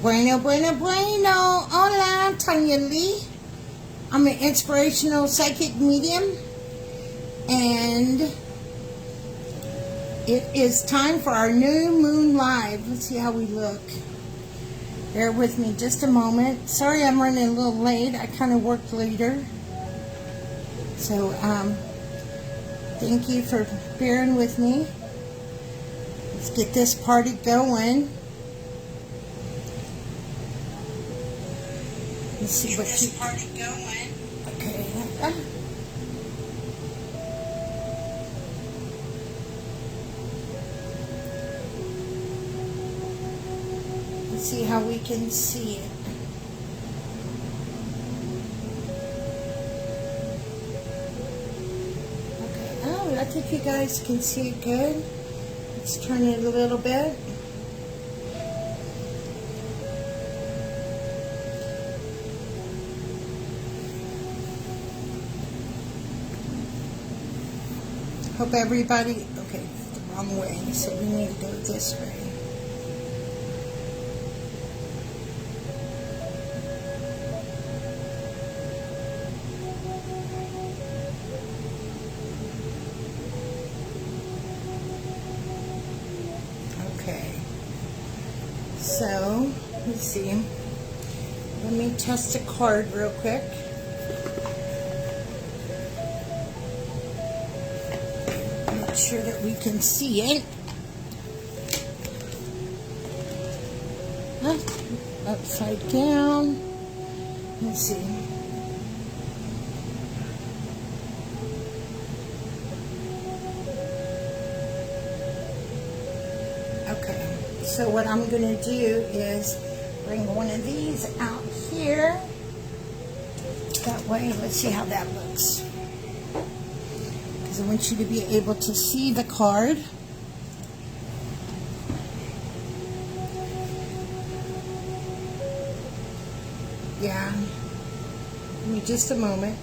Bueno, bueno, bueno. Hola, TonyaLe. I'm an inspirational psychic medium, and it is time for our new moon live. Let's see how we look. Bear with me just a moment. Sorry I'm running a little late. I kind of worked later. So, thank you for bearing with me. Let's get this party going. Let's see what this party going. Okay. Let's see how we can see it. Okay. Oh, I think you guys can see it good. Let's turn it a little bit. Hope everybody, okay, it's the wrong way, so we need to go this way. Okay, so, let's see. Let me test a card real quick. Sure that we can see it. Upside down. Let's see. Okay, so what I'm going to do is bring one of these out here. That way, let's see how that looks. I want you to be able to see the card. Yeah. Give me just a moment.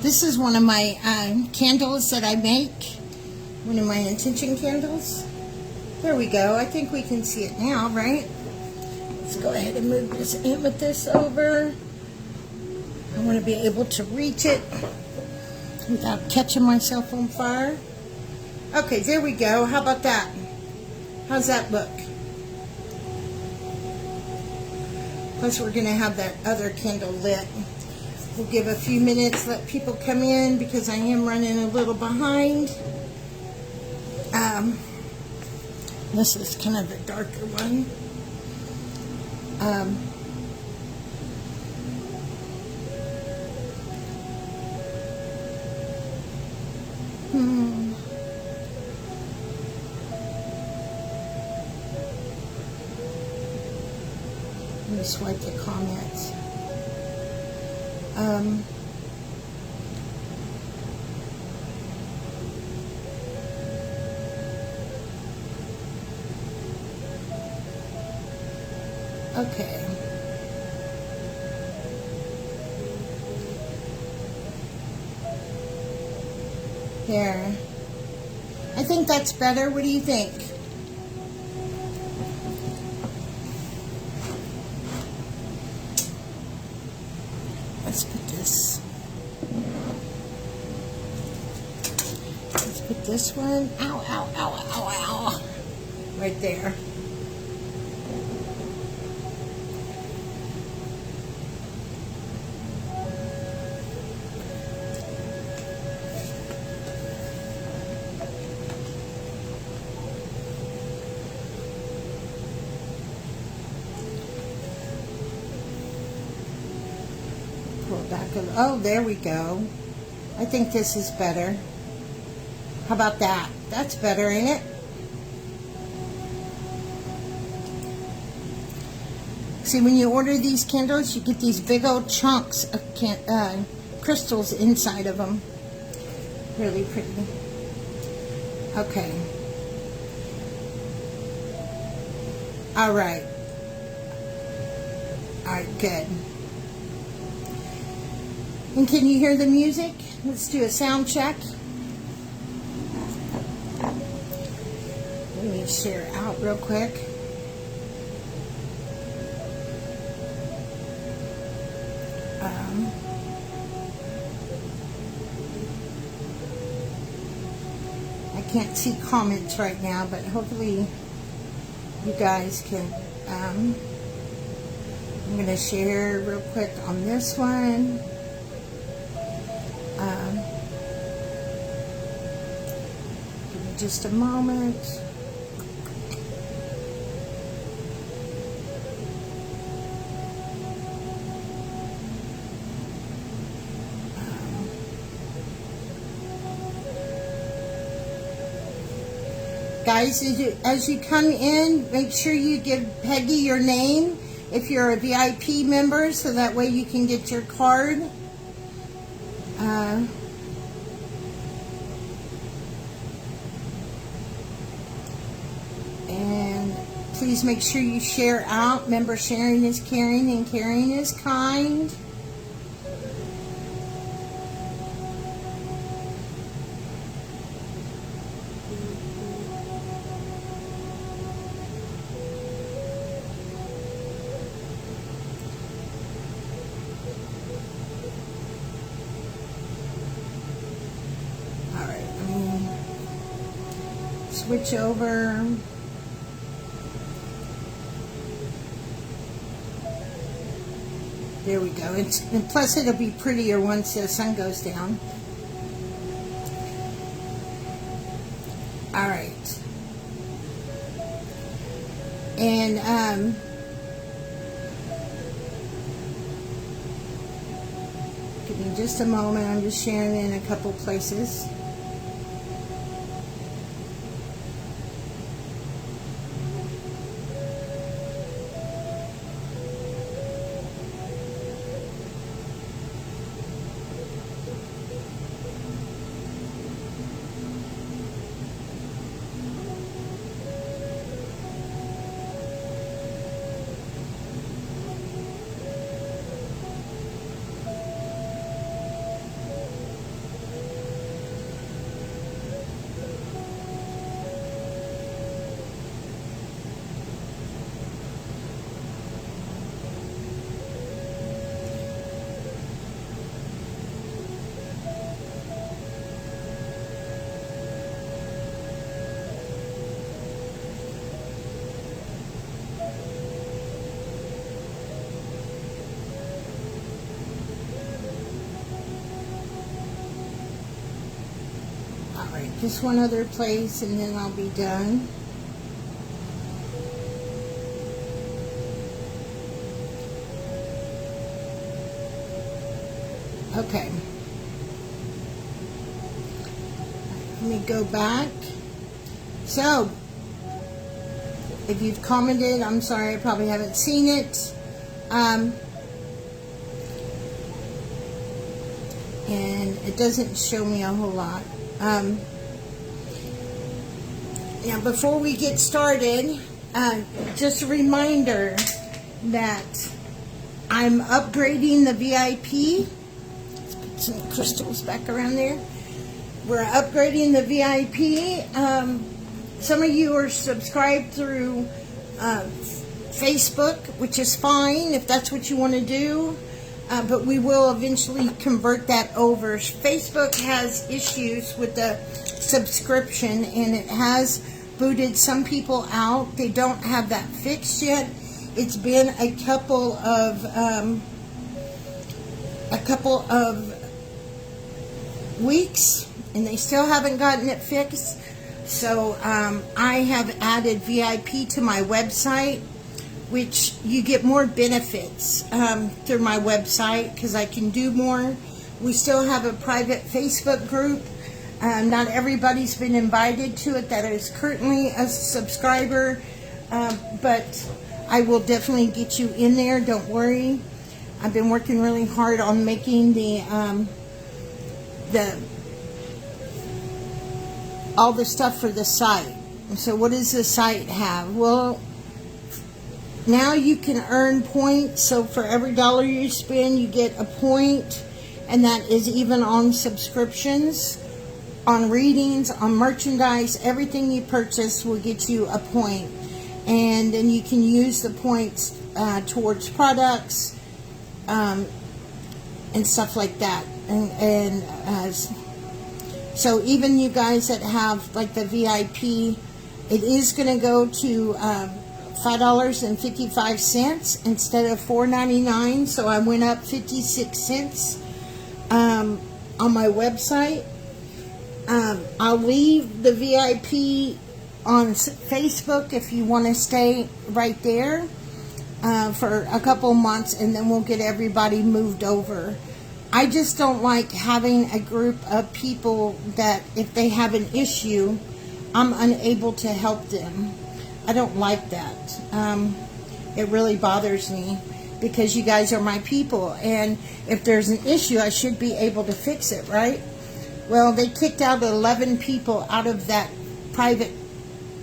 This is one of my candles that I make. One of my intention candles. There we go. I think we can see it now, right? Let's go ahead and move this amethyst over. I want to be able to reach it without catching myself on fire. Okay, there we go. How about that? How's that look? Plus, we're going to have that other candle lit. We'll give a few minutes, let people come in because I am running a little behind. This is kind of a darker one. Let me swipe the comments. Okay. There. I think that's better. What do you think? Let's put this. Let's put this one. Ow, ow, ow, ow, ow. Right there. Pull back a, oh, there we go. I think this is better. How about that? That's better, ain't it? See, when you order these candles, you get these big old chunks of crystals inside of them. Really pretty. Okay. All right. All right, good. And can you hear the music? Let's do a sound check. Let me share out real quick. I can't see comments right now, but hopefully you guys can. I'm going to share real quick on this one. Give me just a moment. Guys, as you come in, make sure you give Peggy your name if you're a VIP member, so that way you can get your card. And please make sure you share out. Remember, sharing is caring and caring is kind. Switch over. There we go. And plus it'll be prettier once the sun goes down. All right. And give me just a moment. I'm just sharing in a couple places. Alright, just one other place and then I'll be done. Okay. Let me go back. So, if you've commented, I'm sorry, I probably haven't seen it. And it doesn't show me a whole lot. Now, before we get started, just a reminder that I'm upgrading the VIP. Let's put some crystals back around there. We're upgrading the VIP. Some of you are subscribed through Facebook, which is fine if that's what you want to do. But we will eventually convert that over. Facebook has issues with the subscription, and it has booted some people out. They don't have that fixed yet. It's been a couple of weeks, and they still haven't gotten it fixed. So I have added VIP to my website, which you get more benefits through my website because I can do more We still have a private Facebook group. Not everybody's been invited to it that is currently a subscriber, but I will definitely get you in there. Don't worry. I've been working really hard on making all the stuff for the site. So what does the site have? Well, now you can earn points. So for every dollar you spend, you get a point, and that is even on subscriptions, on readings, on merchandise. Everything you purchase will get you a point, and then you can use the points towards products and stuff like that. So even you guys that have like the VIP, it is going to go to $5.55 instead of $4.99. So I went up 56 cents on my website. I'll leave the VIP on Facebook if you want to stay right there for a couple months, and then we'll get everybody moved over. I just don't like having a group of people that if they have an issue, I'm unable to help them. I don't like that. It really bothers me because you guys are my people, and if there's an issue, I should be able to fix it, right? Well, they kicked out 11 people out of that private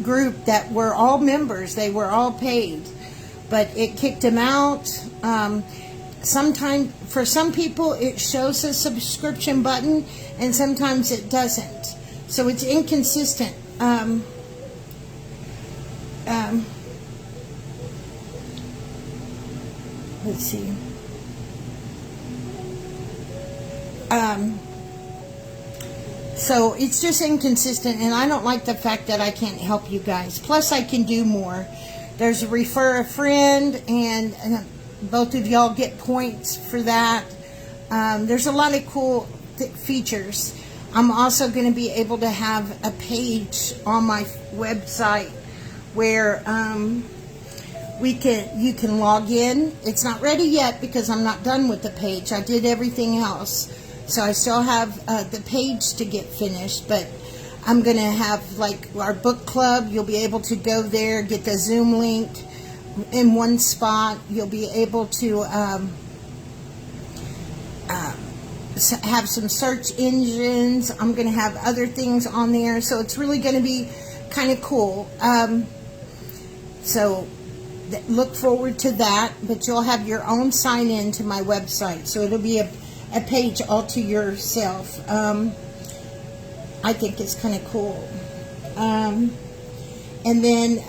group that were all members. They were all paid, but it kicked them out. Sometimes, for some people, it shows a subscription button, and sometimes it doesn't. So it's inconsistent. Let's see. So it's just inconsistent, and I don't like the fact that I can't help you guys. Plus, I can do more. There's a refer a friend, and both of y'all get points for that. There's a lot of cool features. I'm also going to be able to have a page on my website where you can log in. It's not ready yet because I'm not done with the page. I did everything else. So I still have the page to get finished, but I'm going to have like our book club. You'll be able to go there, get the Zoom link in one spot. You'll be able to have some search engines. I'm going to have other things on there, so it's really going to be kind of cool. So look forward to that, but you'll have your own sign in to my website, so it'll be a page all to yourself. I think it's kind of cool. And then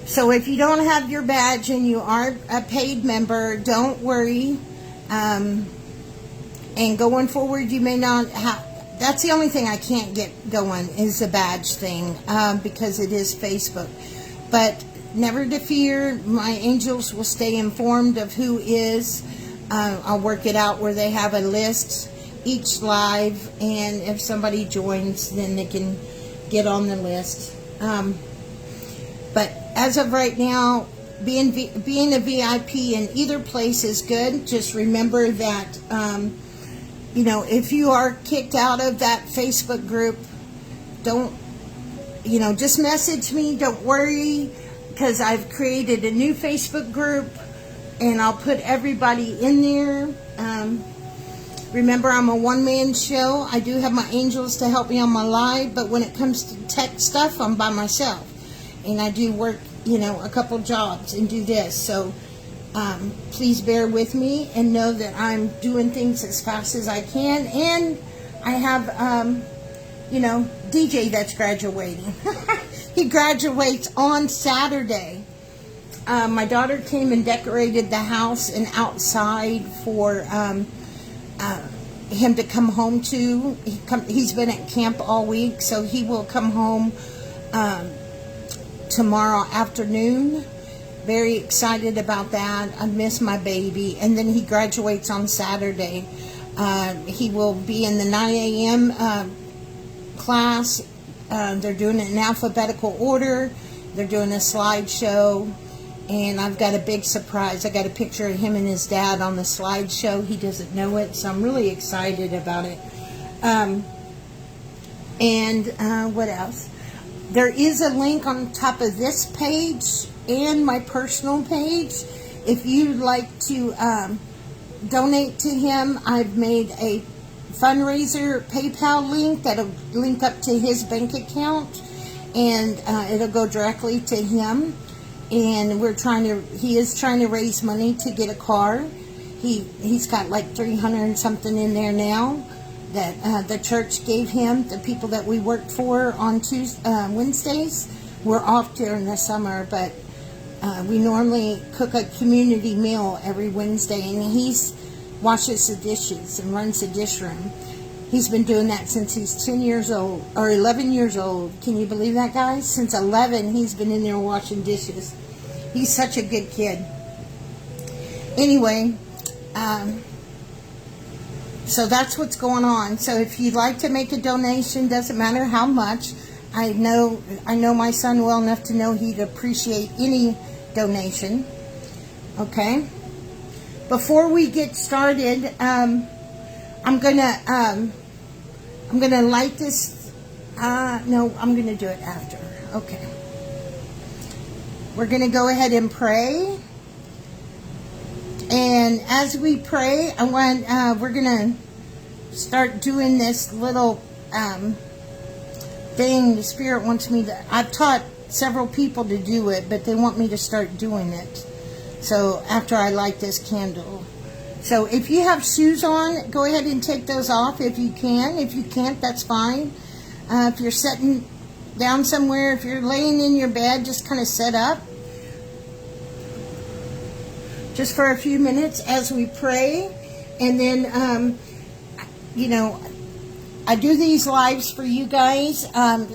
so if you don't have your badge and you are a paid member, don't worry. And going forward, you may not have. That's the only thing I can't get going is the badge thing, because it is Facebook. But never to fear, my angels will stay informed of who is. I'll work it out where they have a list each live, and if somebody joins, then they can get on the list. But as of right now, being a VIP in either place is good. Just remember that, if you are kicked out of that Facebook group, don't, just message me. Don't worry, because I've created a new Facebook group, and I'll put everybody in there. Remember, I'm a one-man show. I do have my angels to help me on my live, but when it comes to tech stuff, I'm by myself. And I do work, a couple jobs and do this. So please bear with me and know that I'm doing things as fast as I can. And I have, DJ that's graduating. He graduates on Saturday. My daughter came and decorated the house and outside for him to come home to. He's been at camp all week, so he will come home tomorrow afternoon. Very excited about that. I miss my baby. And then he graduates on Saturday. He will be in the 9 a.m. Class. They're doing it in alphabetical order. They're doing a slideshow. And I've got a big surprise. I got a picture of him and his dad on the slideshow. He doesn't know it, so I'm really excited about it. What else? There is a link on top of this page and my personal page. If you'd like to donate to him, I've made a fundraiser PayPal link that'll link up to his bank account, and it'll go directly to him. And he is trying to raise money to get a car. He's got like 300 and something in there now that the church gave him. The people that we worked for on Wednesdays, we're off during the summer, but we normally cook a community meal every Wednesday, and he washes the dishes and runs the dish room. He's been doing that since he's 10 years old, or 11 years old. Can you believe that, guys? Since 11, he's been in there washing dishes. He's such a good kid. Anyway, so that's what's going on. So if you'd like to make a donation, doesn't matter how much. I know my son well enough to know he'd appreciate any donation. Okay. Before we get started, I'm gonna light this. No, I'm gonna do it after. Okay. We're gonna go ahead and pray. And as we pray, we're gonna start doing this little thing. The Spirit wants me to. I've taught several people to do it, but they want me to start doing it. So after I light this candle. So if you have shoes on, go ahead and take those off if you can. If you can't, that's fine. If you're sitting down somewhere, if you're laying in your bed, just kind of set up. Just for a few minutes as we pray. And then, I do these lives for you guys.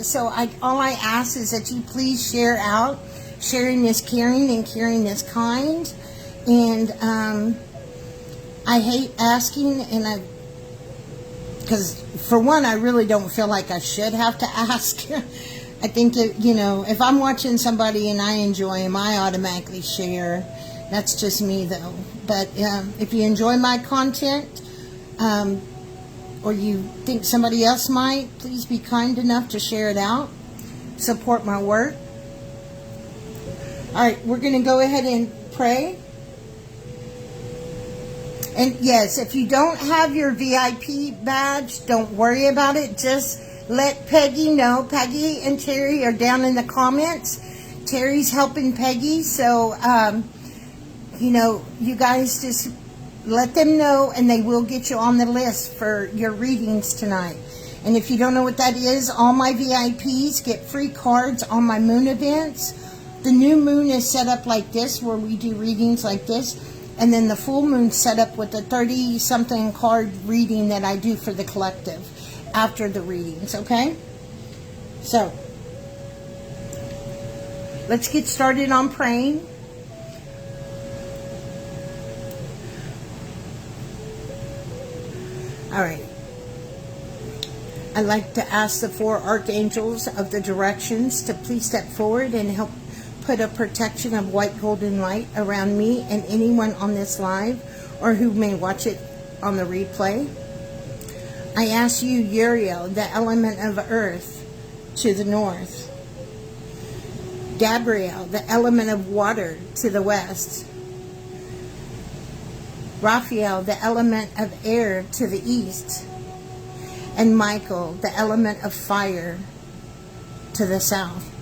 So all I ask is that you please share out. Sharing is caring, and caring is kind. And I hate asking, because for one, I really don't feel like I should have to ask. I think that, if I'm watching somebody and I enjoy them, I automatically share. That's just me, though. But if you enjoy my content, or you think somebody else might, please be kind enough to share it out. Support my work. All right, we're going to go ahead and pray. And yes, if you don't have your VIP badge, don't worry about it. Just let Peggy know. Peggy and Terry are down in the comments. Terry's helping Peggy, so you guys just let them know, and they will get you on the list for your readings tonight. And if you don't know what that is, all my VIPs get free cards on my moon events. The new moon is set up like this, where we do readings like this. And then the full moon set up with a 30-something card reading that I do for the collective after the readings, okay? So, let's get started on praying. All right. I'd like to ask the 4 archangels of the directions to please step forward and help put a protection of white golden light around me and anyone on this live or who may watch it on the replay. I ask you, Uriel, the element of earth, to the north. Gabriel, the element of water, to the west. Raphael, the element of air, to the east. And Michael, the element of fire, to the south.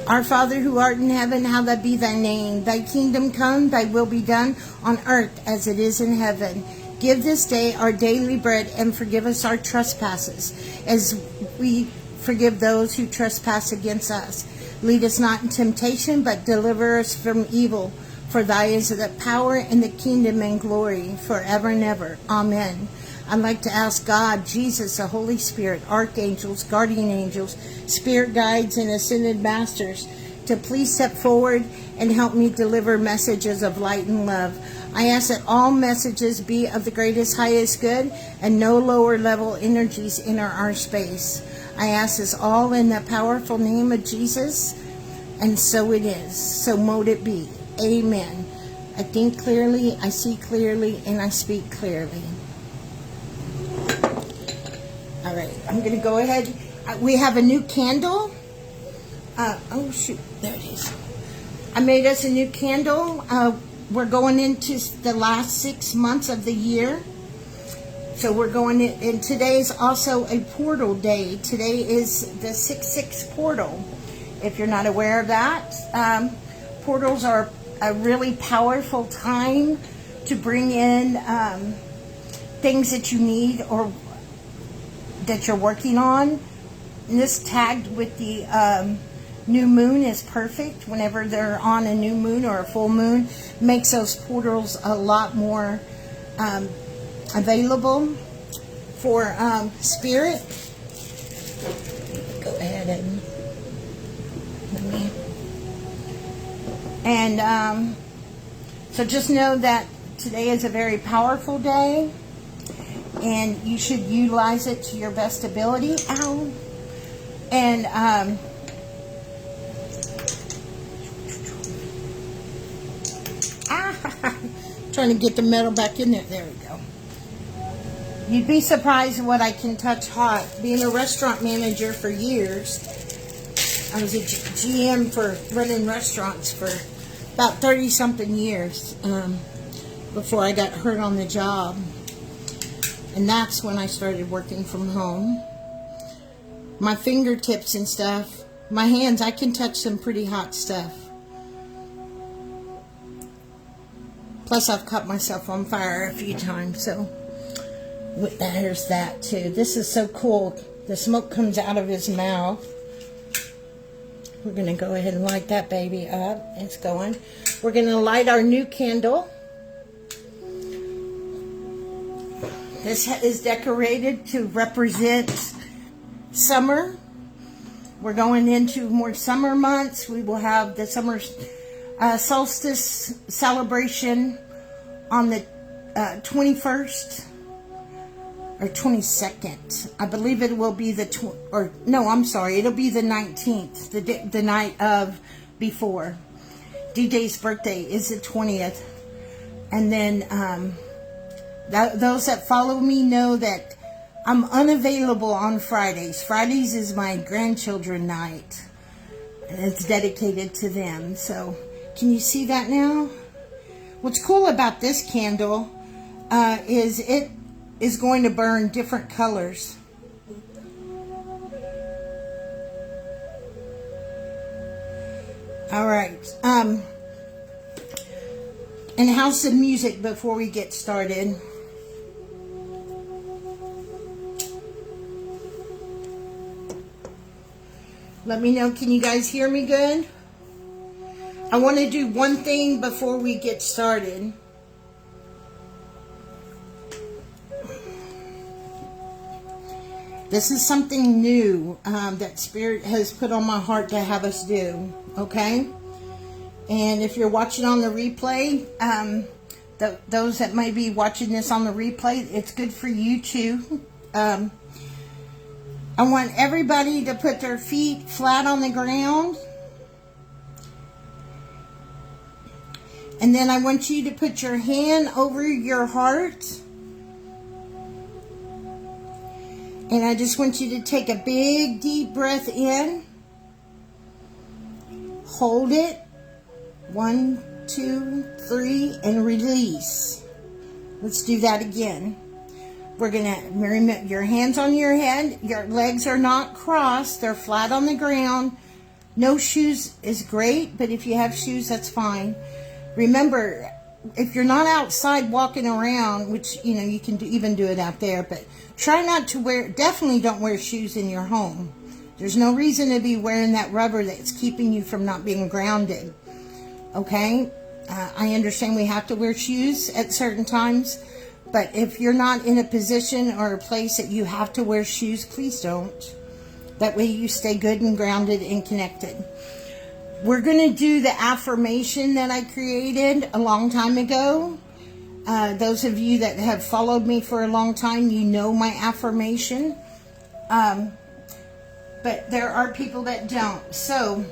Our Father who art in heaven, hallowed be thy name. Thy kingdom come, thy will be done on earth as it is in heaven. Give this day our daily bread, and forgive us our trespasses, as we forgive those who trespass against us. Lead us not in temptation, but deliver us from evil. For thy is the power and the kingdom and glory forever and ever. Amen. I'd like to ask God, Jesus, the Holy Spirit, archangels, guardian angels, spirit guides, and ascended masters to please step forward and help me deliver messages of light and love. I ask that all messages be of the greatest, highest good, and no lower level energies enter our space. I ask this all in the powerful name of Jesus. And so it is. So mote it be. Amen. I think clearly, I see clearly, and I speak clearly. All right, I'm going to go ahead. We have a new candle. Oh, shoot. There it is. I made us a new candle. We're going into the last 6 months of the year. So we're going in, and today is also a portal day. Today is the 6/6 portal. If you're not aware of that, portals are a really powerful time to bring in things that you need or that you're working on. And this tagged with the new moon is perfect. Whenever they're on a new moon or a full moon, makes those portals a lot more available for spirit. Go ahead and let me. And so just know that today is a very powerful day, and you should utilize it to your best ability. Ow. And trying to get the metal back in there. There we go. You'd be surprised what I can touch hot. Being a restaurant manager for years, I was a GM for running restaurants for about 30-something years before I got hurt on the job. And that's when I started working from home. My fingertips and stuff, my hands, I can touch some pretty hot stuff. Plus, I've caught myself on fire a few times, so there's that too. This is so cool. The smoke comes out of his mouth. We're going to go ahead and light that baby up. It's going. We're going to light our new candle. This is decorated to represent summer. We're going into more summer months. We will have the summer solstice celebration on the 21st or 22nd. I believe it will be it'll be the 19th, the night of before. DJ's birthday is the 20th. And then those that follow me know that I'm unavailable on Fridays. Fridays is my grandchildren night. And it's dedicated to them. So, can you see that now? What's cool about this candle is it is going to burn different colors. All right. And how's the music before we get started? Let me know. Can you guys hear me good? I want to do one thing before we get started. This is something new that Spirit has put on my heart to have us do. Okay? And if you're watching on the replay, those that may be watching this on the replay, it's good for you too. I want everybody to put their feet flat on the ground. And then I want you to put your hand over your heart. And I just want you to take a big, deep breath in. Hold it. 1, 2, 3, and release. Let's do that again. We're going to remove your hands on your head. Your legs are not crossed. They're flat on the ground. No shoes is great, but if you have shoes, that's fine. Remember, if you're not outside walking around, which, you know, you can even do it out there, but try not to wear, definitely don't wear shoes in your home. There's no reason to be wearing that rubber that's keeping you from not being grounded. Okay? I understand we have to wear shoes at certain times, but if you're not in a position or a place that you have to wear shoes, please don't. That way you stay good and grounded and connected. We're going to do the affirmation that I created a long time ago. Those of you that have followed me for a long time, you know my affirmation. But there are people that don't. So,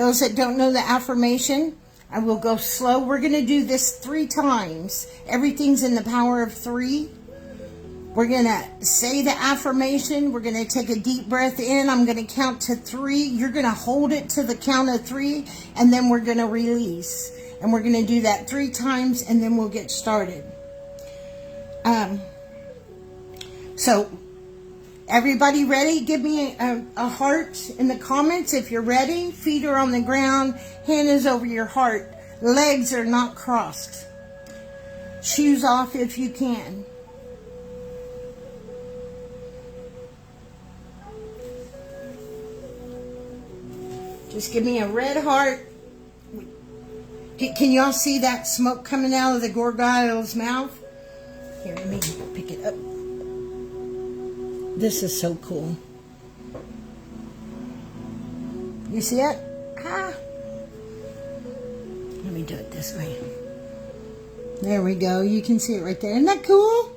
Those that don't know the affirmation, I will go slow. We're going to do this 3 times. Everything's in the power of 3. We're going to say the affirmation. We're going to take a deep breath in. I'm going to count to 3. You're going to hold it to the count of 3, and then we're going to release. And we're going to do that 3 times, and then we'll get started. So, everybody ready? Give me a heart in the comments if you're ready. Feet are on the ground. Hand is over your heart. Legs are not crossed. Shoes off if you can. Just give me a red heart. Can y'all see that smoke coming out of the gargoyle's mouth? Here, let me pick it up. This is so cool. You see it? Ah. Let me do it this way. There we go. You can see it right there. Isn't that cool?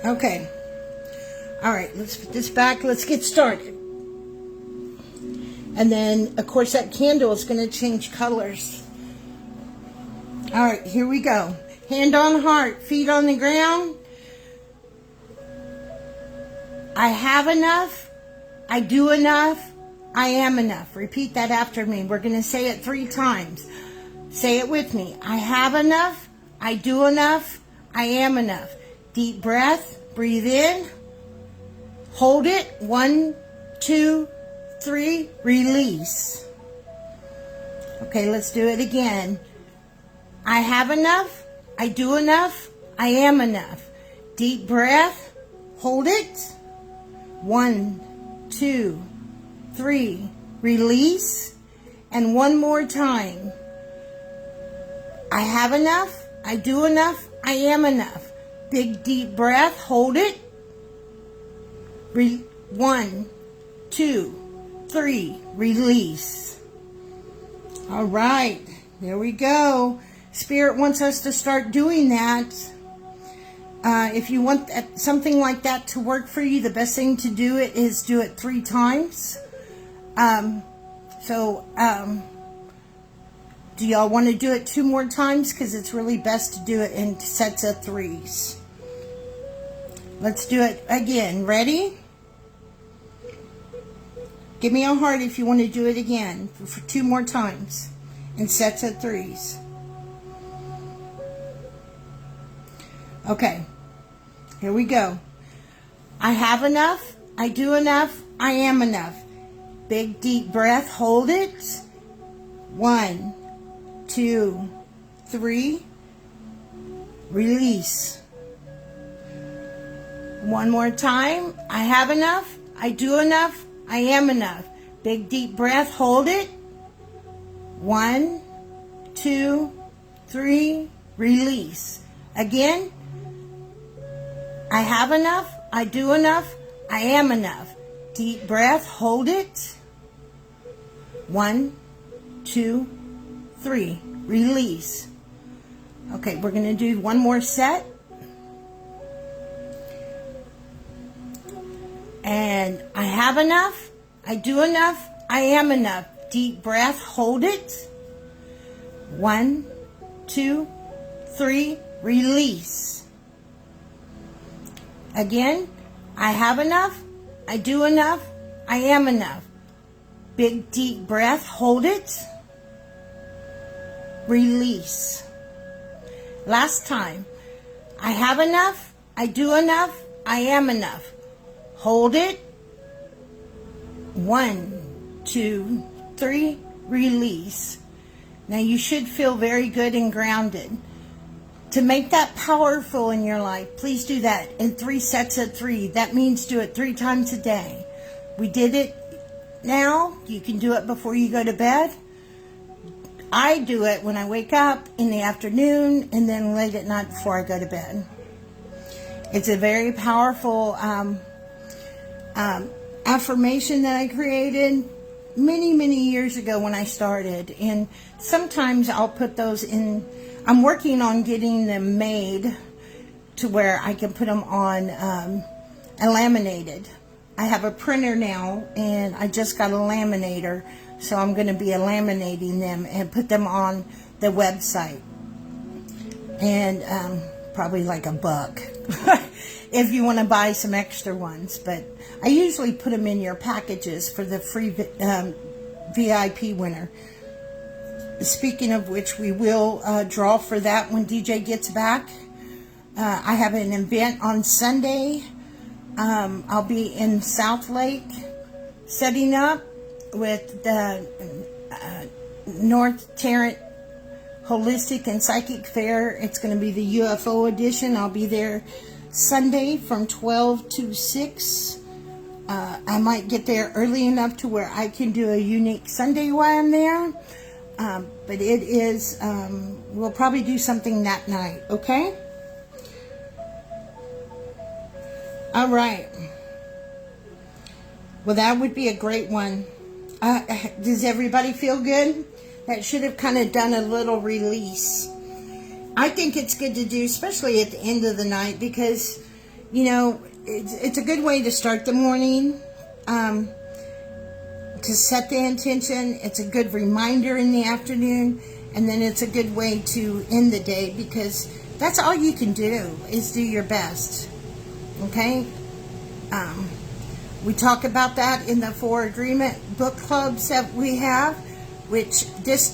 Okay. All right, let's put this back. Let's get started. And then, of course, that candle is going to change colors. All right, here we go. Hand on heart, feet on the ground. I have enough. I do enough. I am enough. Repeat that after me. We're going to say it 3 times. Say it with me. I have enough. I do enough. I am enough. Deep breath. Breathe in. Hold it. 1, 2, 3. Release. Okay, let's do it again. I have enough. I do enough. I am enough. Deep breath. Hold it. 1, 2, 3. Release. And one more time. I have enough. I do enough. I am enough. Big deep breath. Hold it. 1, 2, 3. Release. All right. There we go. Spirit wants us to start doing that. If you want something like that to work for you, the best thing to do it is do it 3 times. Do y'all want to do it 2 more times? Because it's really best to do it in sets of 3s. Let's do it again. Ready? Give me a heart if you want to do it again for 2 more times in sets of 3s. Okay, here we go. I have enough. I do enough. I am enough. Big deep breath. Hold it. 1, 2, 3. Release. One more time. I have enough. I do enough. I am enough. Big deep breath. Hold it. 1, 2, 3. Release. Again. I have enough. I do enough. I am enough. Deep breath. Hold it. 1, 2, 3. Release. Okay, we're going to do one more set. And I have enough. I do enough. I am enough. Deep breath. Hold it. 1, 2, 3. Release. Again, I have enough. I do enough. I am enough. Big deep breath. Hold it. Release. Last time. I have enough. I do enough. I am enough. Hold it. 1, 2, 3. Release. Now you should feel very good and grounded. To make that powerful in your life, please do that in 3 sets of 3. That means do it 3 times a day. We did it now. You can do it before you go to bed. I do it when I wake up in the afternoon and then late at night before I go to bed. It's a very powerful affirmation that I created many years ago when I started. And sometimes I'll put those in. I'm working on getting them made to where I can put them on and laminated. I have a printer now, and I just got a laminator, so I'm going to be laminating them and put them on the website. And probably like $1 if you want to buy some extra ones. But I usually put them in your packages for the free VIP winner. Speaking of which, we will draw for that when DJ gets back. I have an event on Sunday. I'll be in South Lake setting up with the North Tarrant Holistic and Psychic Fair. It's going to be the UFO edition. I'll be there Sunday from 12 to 6. I might get there early enough to where I can do a unique Sunday while I'm there. But it is, we'll probably do something that night, okay? All right. Well, that would be a great one. Does everybody feel good? That should have kind of done a little release. I think it's good to do, especially at the end of the night, because, you know, it's a good way to start the morning, to set the intention. It's a good reminder in the afternoon, and then it's a good way to end the day, because that's all you can do is do your best. Okay? We talk about that in the 4 Agreement book clubs that we have, which this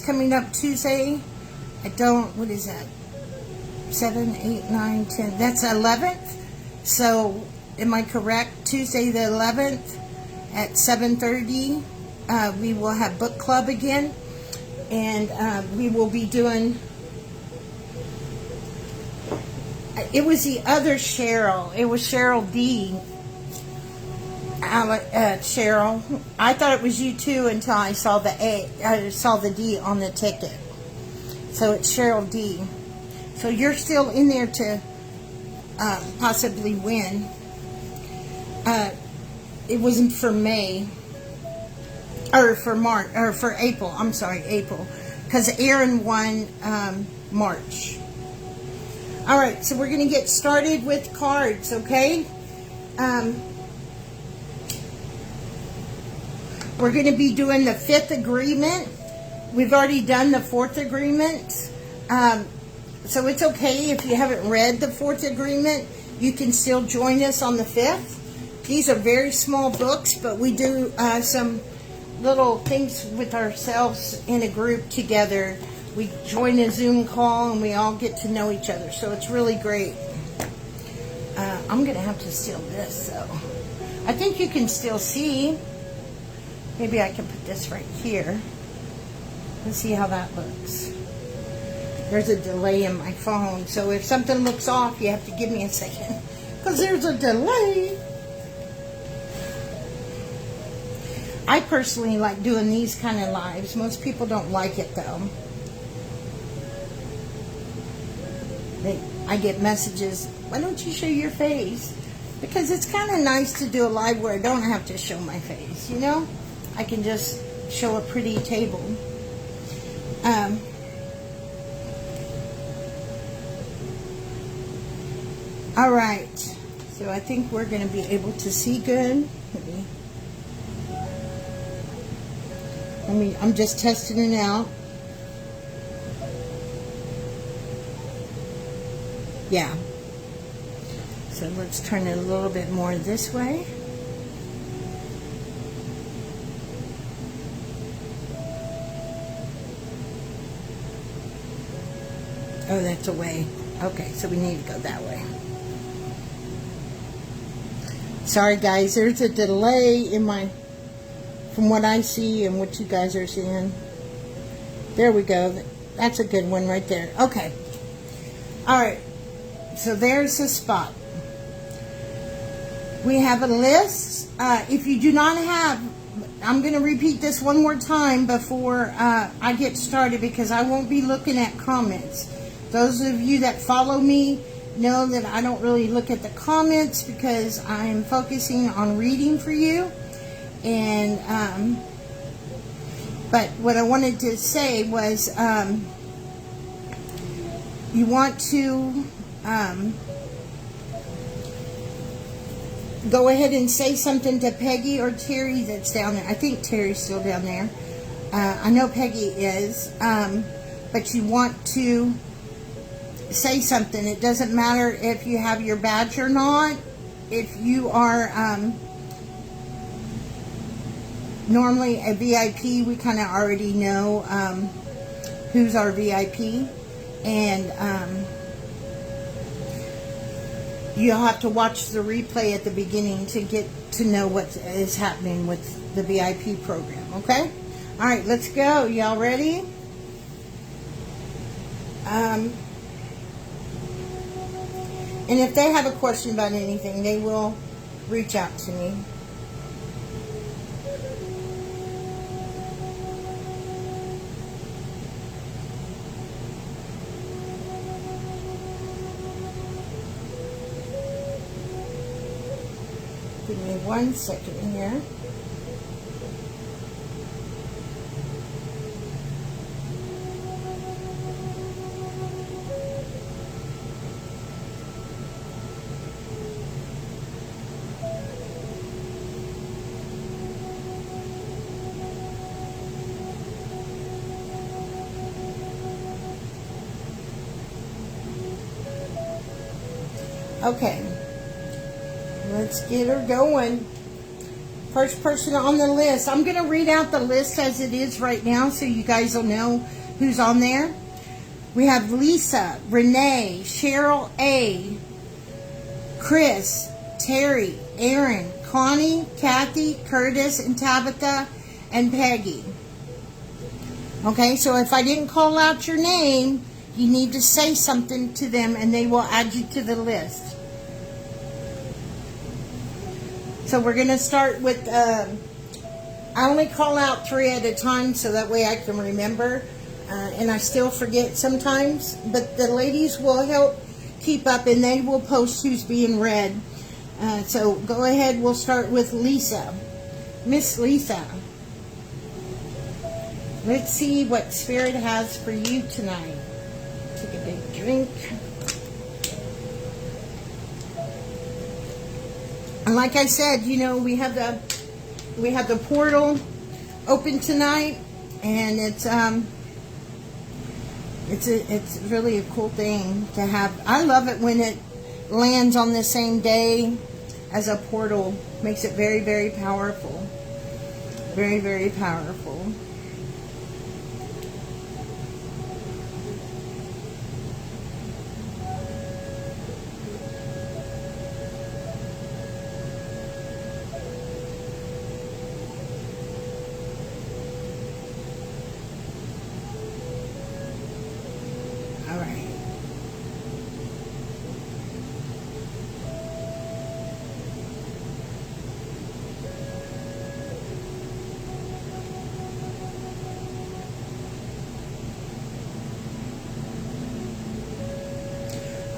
coming up Tuesday, what is that? 7, 8, 9, 10, that's 11th. So, am I correct? Tuesday the 11th at 7:30, we will have book club again, and we will be doing, it was the other Cheryl, it was Cheryl D. Cheryl, I thought it was you too until I saw the D on the ticket. So it's Cheryl D. So you're still in there to possibly win. It wasn't for May, or for March, or for April. I'm sorry, April, because Aaron won March. All right, so we're going to get started with cards, okay? We're going to be doing the 5th agreement. We've already done the 4th agreement. So it's okay if you haven't read the 4th agreement. You can still join us on the 5th. These are very small books, but we do some little things with ourselves in a group together. We join a Zoom call and we all get to know each other. So it's really great. I'm going to have to steal this, though. I think you can still see. Maybe I can put this right here. Let's see how that looks. There's a delay in my phone, so if something looks off, you have to give me a second, because there's a delay. I personally like doing these kind of lives. Most people don't like it, though. I get messages, why don't you show your face? Because it's kind of nice to do a live where I don't have to show my face, you know? I can just show a pretty table. All right, so I think we're going to be able to see good. I'm just testing it out. Yeah. So let's turn it a little bit more this way. Oh, that's away. Okay, so we need to go that way. Sorry, guys. There's a delay in from what I see and what you guys are seeing. There we go. That's a good one right there. Okay. All right. So there's the spot. We have a list. If you do not have, I'm going to repeat this one more time before I get started, because I won't be looking at comments. Those of you that follow me know that I don't really look at the comments because I'm focusing on reading for you. And but what I wanted to say was you want to go ahead and say something to Peggy or Terry that's down there. I think Terry's still down there. I know Peggy is. But you want to say something. It doesn't matter if you have your badge or not. If you are normally a VIP, we kind of already know who's our VIP. And you'll have to watch the replay at the beginning to get to know what is happening with the VIP program, okay? All right, let's go. Y'all ready? And if they have a question about anything, they will reach out to me. Give me 1 second here. Okay, let's get her going. First person on the list. I'm going to read out the list as it is right now so you guys will know who's on there. We have Lisa, Renee, Cheryl A., Chris, Terry, Aaron, Connie, Kathy, Curtis, and Tabitha, and Peggy. Okay, so if I didn't call out your name, you need to say something to them and they will add you to the list. So we're going to start with, I only call out 3 at a time so that way I can remember. And I still forget sometimes. But the ladies will help keep up and they will post who's being read. So go ahead, we'll start with Lisa. Miss Lisa. Let's see what Spirit has for you tonight. Take a big drink. And like I said, you know, we have the portal open tonight, and it's really a cool thing to have. I love it when it lands on the same day as a portal. Makes it very, very powerful. Very, very powerful.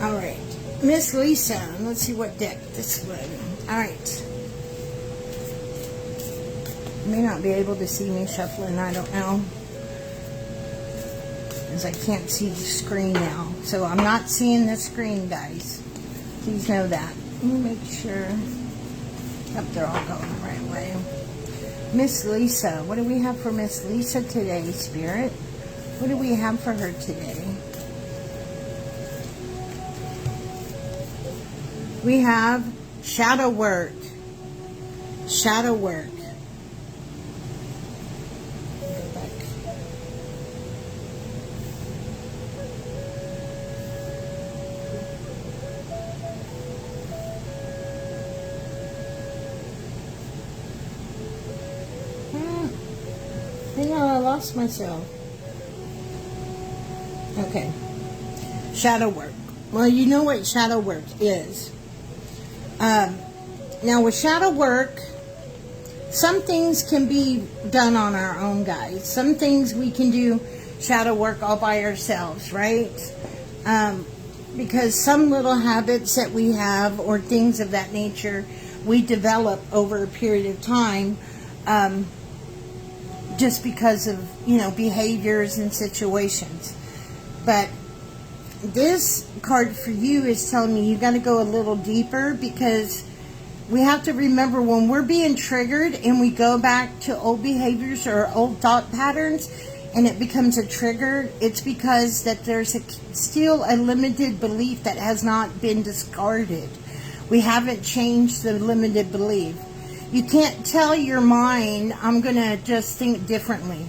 All right, Miss Lisa, let's see what deck this one. All right. You may not be able to see me shuffling, I don't know. As I can't see the screen now. So I'm not seeing the screen, guys. Please know that. Let me make sure. Yep, they're all going the right way. Miss Lisa, what do we have for Miss Lisa today, Spirit? What do we have for her today? We have shadow work. Shadow work. Go back. Hang on, I lost myself. Okay. Shadow work. Well, you know what shadow work is. Now with shadow work, some things can be done on our own, guys. Some things we can do shadow work all by ourselves, right? Because some little habits that we have or things of that nature we develop over a period of time just because of, you know, behaviors and situations. But this card for you is telling me you got to go a little deeper because we have to remember when we're being triggered and we go back to old behaviors or old thought patterns and it becomes a trigger, it's because that there's still a limited belief that has not been discarded. We haven't changed the limited belief. You can't tell your mind, I'm going to just think differently,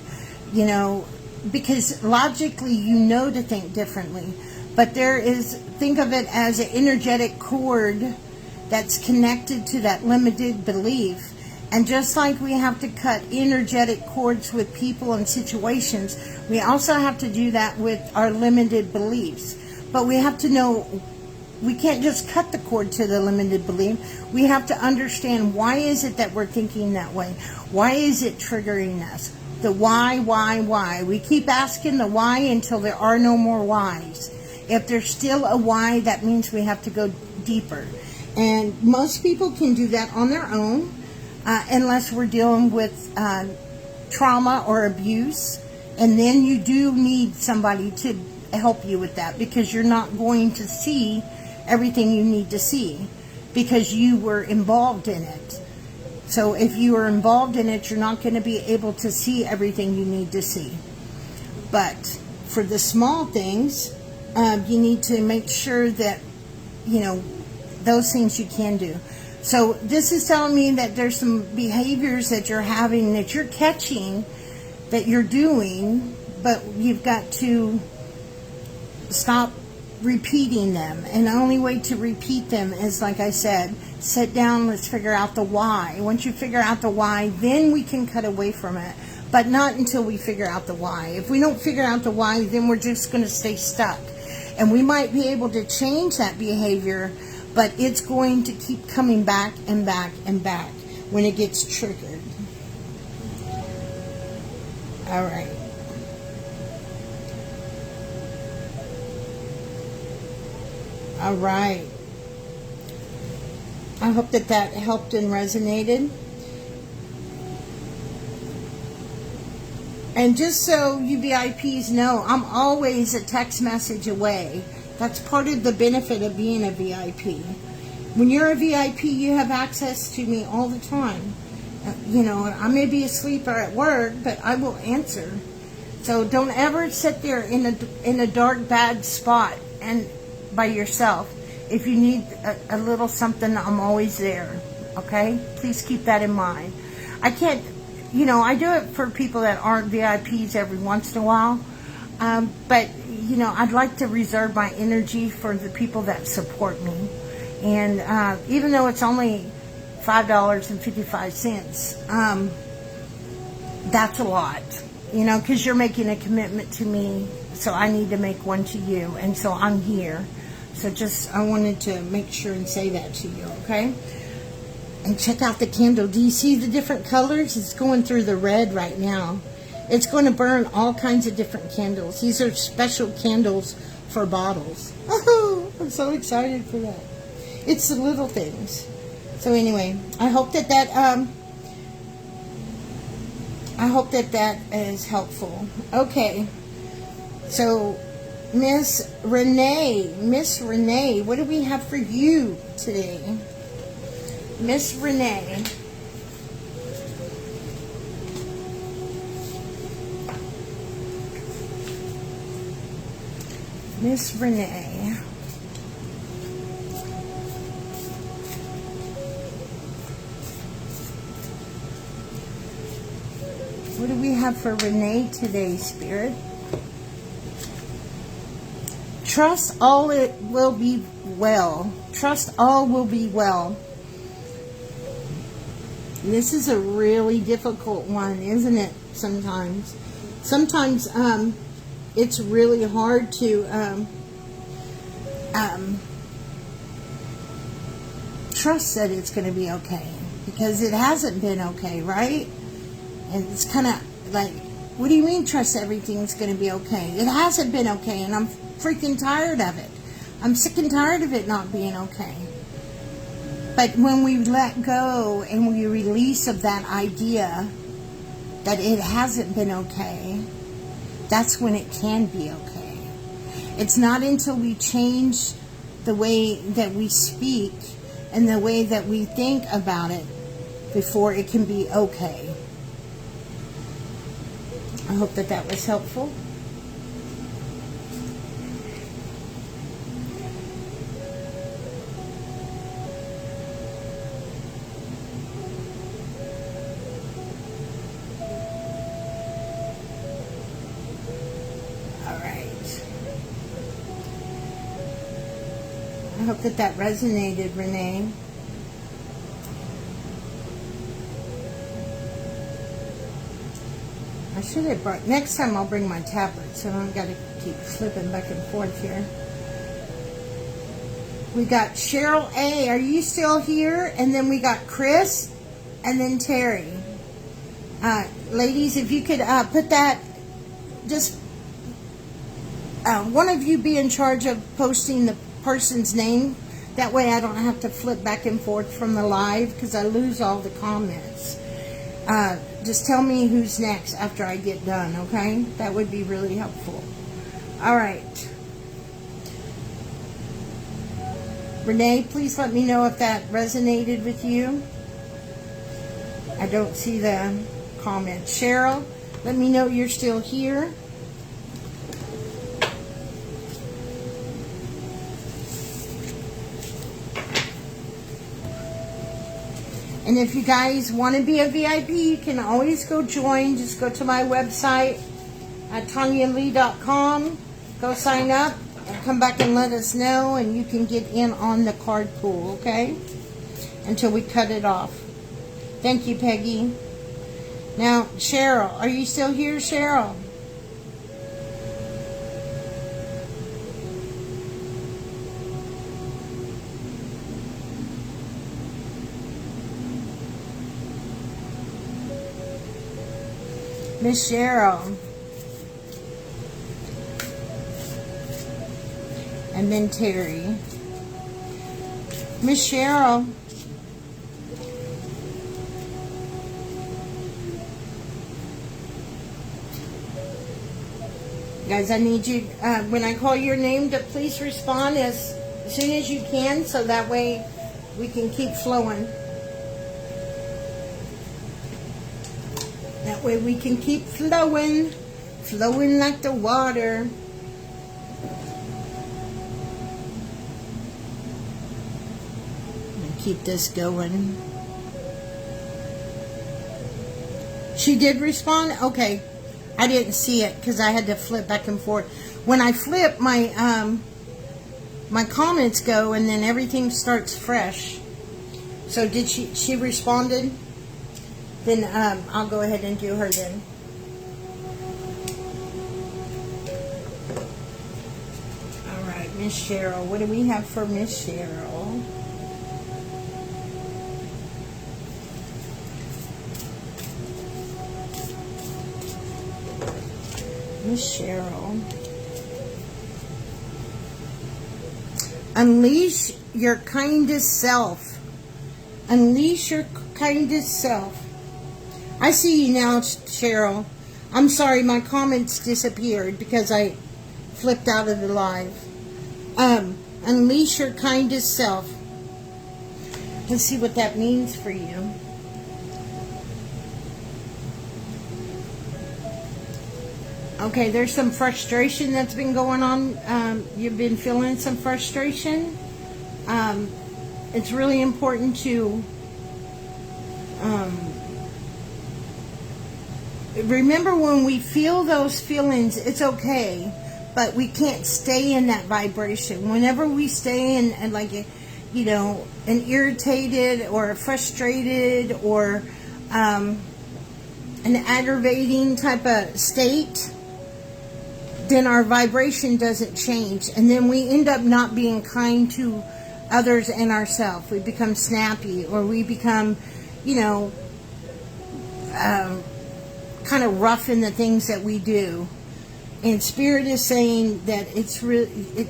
you know, because logically you know to think differently. But there is, think of it as an energetic cord that's connected to that limited belief. And just like we have to cut energetic cords with people and situations, we also have to do that with our limited beliefs. But we have to know, we can't just cut the cord to the limited belief. We have to understand, why is it that we're thinking that way? Why is it triggering us? The why? We keep asking the why until there are no more whys. If there's still a why, that means we have to go deeper. And most people can do that on their own, unless we're dealing with trauma or abuse. And then you do need somebody to help you with that, because you're not going to see everything you need to see because you were involved in it. So if you are involved in it, you're not going to be able to see everything you need to see. But for the small things, you need to make sure that, you know, those things you can do. So this is telling me that there's some behaviors that you're having, that you're catching, that you're doing, but you've got to stop repeating them. And the only way to repeat them is, like I said, sit down, let's figure out the why. Once you figure out the why, then we can cut away from it. But not until we figure out the why. If we don't figure out the why, then we're just going to stay stuck. And we might be able to change that behavior, but it's going to keep coming back and back and back when it gets triggered. All right. All right. I hope that that helped and resonated. And just so you VIPs know, I'm always a text message away. That's part of the benefit of being a VIP. When you're a VIP, you have access to me all the time. You know, I may be asleep or at work, but I will answer. So don't ever sit there in a dark, bad spot and by yourself. If you need a little something, I'm always there. Okay? Please keep that in mind. I can't, you know, I do it for people that aren't VIPs every once in a while. But, you know, I'd like to reserve my energy for the people that support me. And even though it's only $5.55, that's a lot. You know, because you're making a commitment to me, so I need to make one to you. And so I'm here. So just, I wanted to make sure and say that to you, okay? And check out the candle. Do you see the different colors? It's going through the red right now. It's going to burn all kinds of different candles. These are special candles for bottles. Oh, I'm so excited for that. It's the little things. So anyway, I hope that that is helpful. Okay. So Miss Renee, what do we have for you today? Miss Renee. Miss Renee. What do we have for Renee today, Spirit? Trust all it will be well. Trust all will be well. This is a really difficult one, isn't it? Sometimes. Sometimes it's really hard to trust that it's going to be okay. Because it hasn't been okay, right? And it's kind of like, what do you mean trust everything's going to be okay? It hasn't been okay, and I'm freaking tired of it. I'm sick and tired of it not being okay. But when we let go and we release of that idea that it hasn't been okay, that's when it can be okay. It's not until we change the way that we speak and the way that we think about it before it can be okay. I hope that that was helpful. I hope that that resonated, Renee. I should have brought, next time I'll bring my tablet, so I don't got to keep flipping back and forth here. We got Cheryl A. Are you still here? And then we got Chris, and then Terry. Ladies, if you could put that, just one of you be in charge of posting the person's name. That way I don't have to flip back and forth from the live because I lose all the comments. Just tell me who's next after I get done, okay? That would be really helpful. All right. Renee, please let me know if that resonated with you. I don't see the comment. Cheryl, let me know you're still here. And if you guys want to be a VIP, you can always go join. Just go to my website at TonyaLe.com. Go sign up and come back and let us know, and you can get in on the card pool, okay? Until we cut it off. Thank you, Peggy. Now, Cheryl, are you still here, Cheryl? Miss Cheryl. And then Terry. Miss Cheryl. Guys, I need you, when I call your name, to please respond as soon as you can, so that way we can keep flowing. That way we can keep flowing, flowing like the water. And keep this going. She did respond? Okay. I didn't see it because I had to flip back and forth. When I flip, my my comments go and then everything starts fresh. So did she responded? Then I'll go ahead and do her then. All right, Miss Cheryl. What do we have for Miss Cheryl? Miss Cheryl. Unleash your kindest self. Unleash your kindest self. I see you now, Cheryl. I'm sorry, my comments disappeared because I flipped out of the live. Unleash your kindest self. Let's see what that means for you. Okay, there's some frustration that's been going on. You've been feeling some frustration. It's really important to remember, when we feel those feelings, it's okay, but we can't stay in that vibration. Whenever we stay in like, you know, an irritated or frustrated or an aggravating type of state, then our vibration doesn't change, and then we end up not being kind to others and ourselves. We become snappy, or we become, you know, kind of rough in the things that we do. And Spirit is saying that it's really,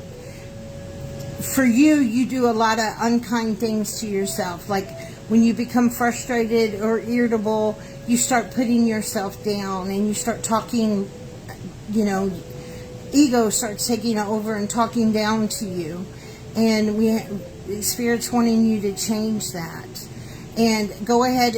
for you, you do a lot of unkind things to yourself. Like when you become frustrated or irritable, you start putting yourself down and you start talking, you know, ego starts taking over and talking down to you. And Spirit's wanting you to change that. And go ahead,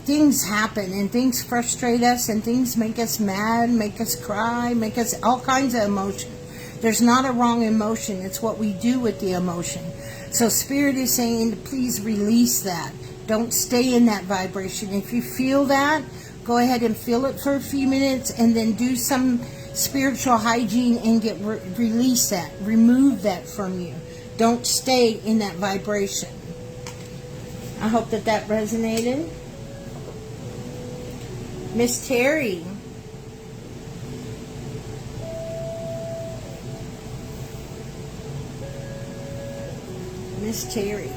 things happen and things frustrate us and things make us mad, make us cry, make us all kinds of emotion. There's not a wrong emotion. It's what we do with the emotion. So Spirit is saying, please release that. Don't stay in that vibration. If you feel that, go ahead and feel it for a few minutes and then do some spiritual hygiene and release that. Remove that from you. Don't stay in that vibration. I hope that that resonated. Miss Terry. Miss Terry.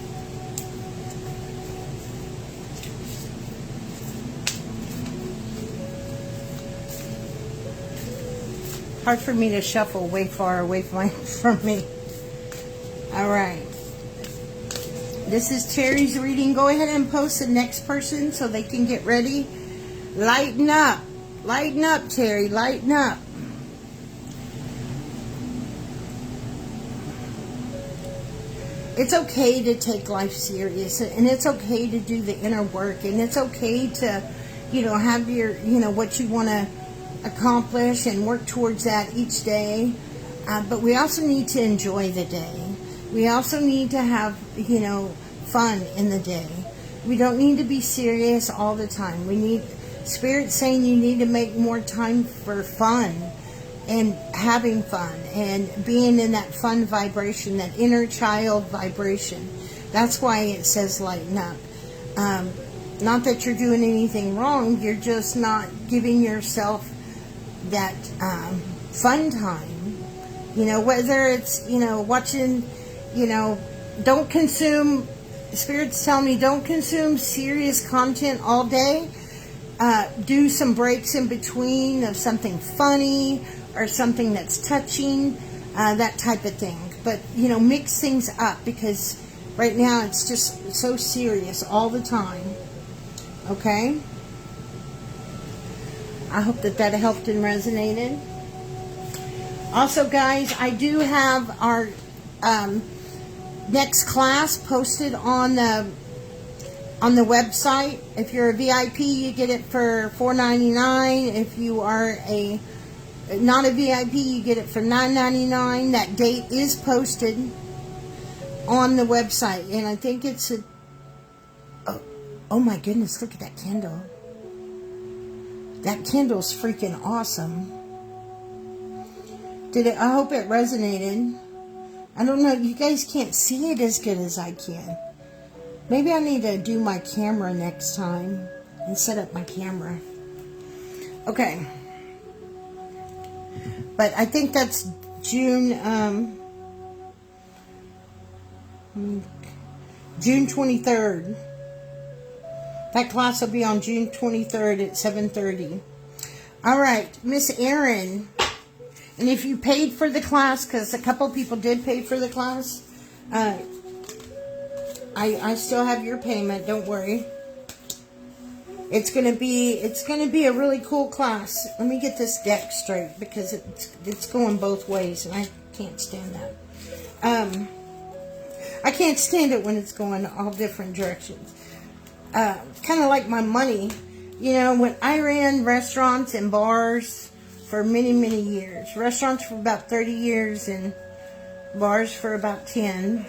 Hard for me to shuffle way far away from me. All right. This is Terry's reading. Go ahead and post the next person so they can get ready. Lighten up. Lighten up, Terry. Lighten up. It's okay to take life serious, and it's okay to do the inner work, and it's okay to, have your, what you want to accomplish and work towards that each day. But we also need to enjoy the day. We also need to have, fun in the day. We don't need to be serious all the time. We need, Spirit's saying you need to make more time for fun and having fun and being in that fun vibration, that inner child vibration. That's why it says lighten up. Not that you're doing anything wrong, you're just not giving yourself that fun time. Whether it's, watching, don't consume, Spirit's telling me don't consume serious content all day. Do some breaks in between of something funny or something that's touching, that type of thing. But, mix things up because right now it's just so serious all the time. Okay? I hope that that helped and resonated. Also, guys, I do have our next class posted on the website. If you're a VIP, you get it for $4.99. If you are not a VIP, you get it for $9.99. That date is posted on the website, and I think it's oh my goodness, look at that candle. That candle's freaking awesome. I hope it resonated. I don't know, you guys can't see it as good as I can. Maybe I need to do my camera next time and set up my camera. Okay. But I think that's June 23rd. That class will be on June 23rd at 7:30. All right, Miss Erin. And if you paid for the class, because a couple people did pay for the class, I still have your payment. Don't worry. It's gonna be a really cool class. Let me get this deck straight because it's going both ways, and I can't stand that. I can't stand it when it's going all different directions. Kind of like my money. When I ran restaurants and bars for many, many years. Restaurants for about 30 years and bars for about 10,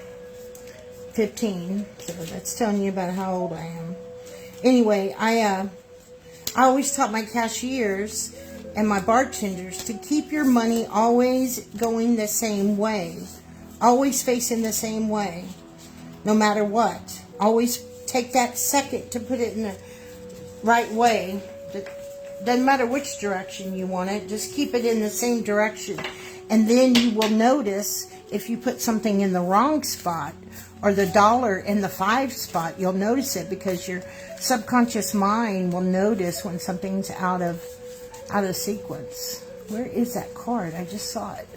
15. So that's telling you about how old I am. Anyway, I always taught my cashiers and my bartenders to keep your money always going the same way. Always facing the same way. No matter what. Always take that second to put it in the right way. Doesn't matter which direction you want it. Just keep it in the same direction. And then you will notice if you put something in the wrong spot or the dollar in the 5 spot, you'll notice it because your subconscious mind will notice when something's out of sequence. Where is that card? I just saw it.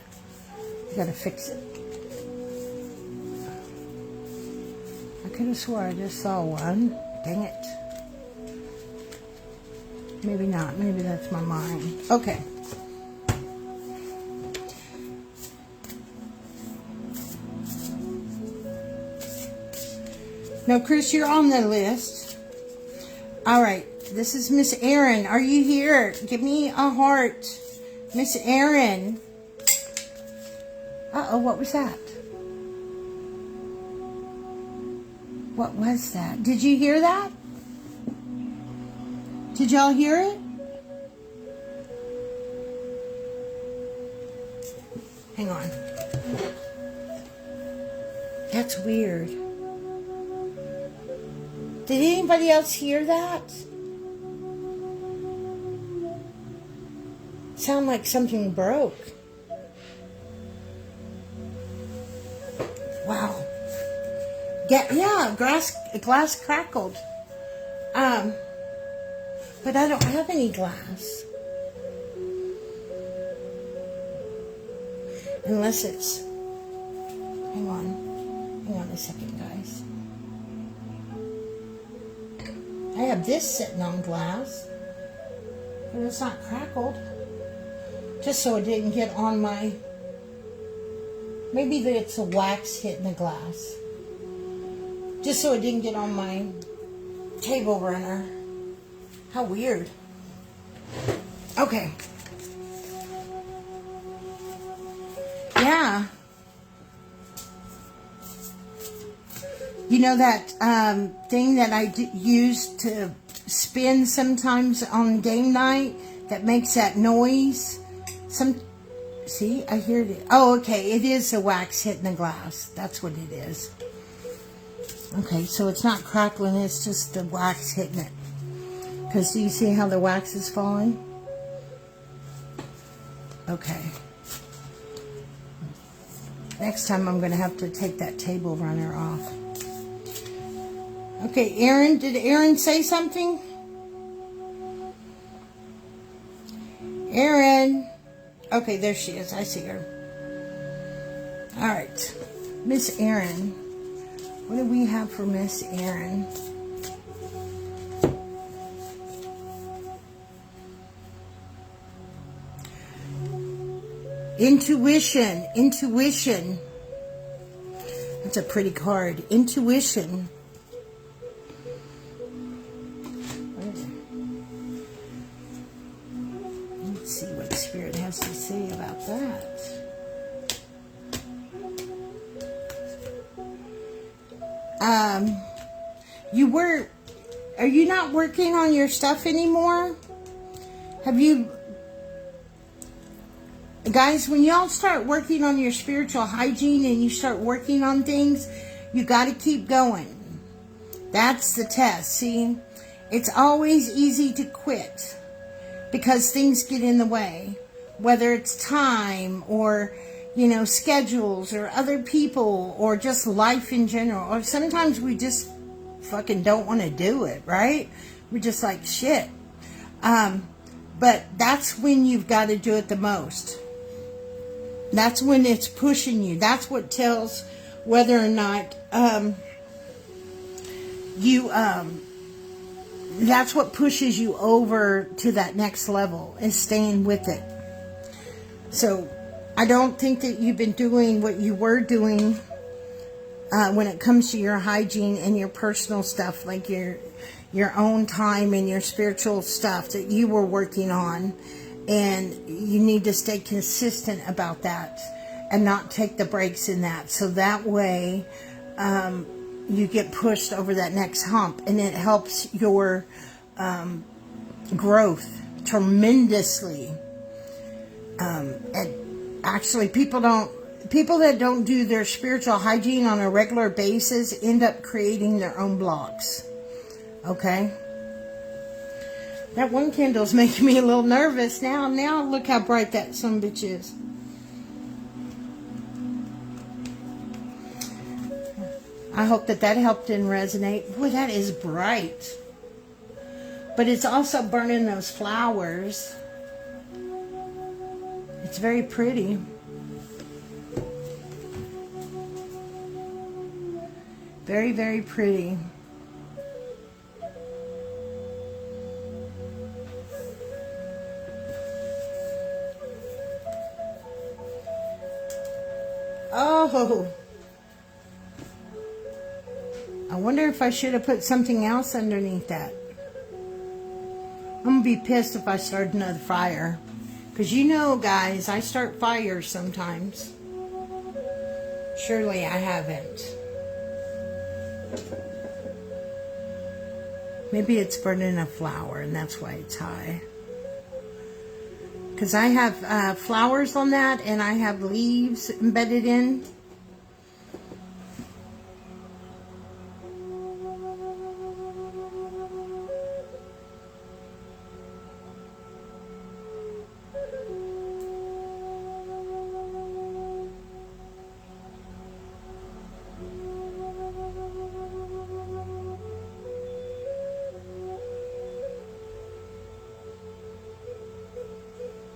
You gotta fix it. I could have swore I just saw one. Dang it. Maybe not. Maybe that's my mind. Okay. No, Chris, you're on the list. All right. This is Miss Erin. Are you here? Give me a heart. Miss Erin. Uh-oh, what was that? What was that? Did you hear that? Did y'all hear it? Hang on. That's weird. Did anybody else hear that? Sound like something broke. Wow. Yeah, glass crackled. But I don't have any glass. Unless it's... Hang on a second, guys. I have this sitting on glass, but it's not crackled. Just so it didn't get on my... Maybe it's a wax hitting the glass. Just so it didn't get on my table runner. How weird. Okay. Yeah. You know that thing that I use to spin sometimes on game night that makes that noise? See, I hear it. Oh, okay. It is the wax hitting the glass. That's what it is. Okay, so it's not crackling. It's just the wax hitting it. Because do you see how the wax is falling? Okay. Next time I'm going to have to take that table runner off. Okay, Erin, did Erin say something? Erin. Okay, there she is. I see her. All right. Miss Erin. What do we have for Miss Erin? Intuition. Intuition. That's a pretty card. Intuition. Let's see what Spirit has to say about that. Are you not working on your stuff anymore? Have you... Guys, when y'all start working on your spiritual hygiene and you start working on things, you got to keep going. That's the test. See, it's always easy to quit because things get in the way, whether it's time or, you know, schedules or other people or just life in general. Or sometimes we just fucking don't want to do it, right? We're just like, shit. But that's when you've got to do it the most. That's when it's pushing you. That's what tells whether or not that's what pushes you over to that next level, is staying with it. So I don't think that you've been doing what you were doing when it comes to your hygiene and your personal stuff, like your own time and your spiritual stuff that you were working on. And you need to stay consistent about that and not take the breaks in that. So that way you get pushed over that next hump, and it helps your growth tremendously. And actually, people that don't do their spiritual hygiene on a regular basis end up creating their own blocks. Okay? That one candle's making me a little nervous now. Now look how bright that sumbitch is. I hope that helped and resonate. Boy, that is bright. But it's also burning those flowers. It's very pretty. Very, very pretty. Oh, I wonder if I should have put something else underneath that. I'm going to be pissed if I start another fire. Because you know, guys, I start fires sometimes. Surely I haven't. Maybe it's burning a flower and that's why it's high. Because I have flowers on that and I have leaves embedded in.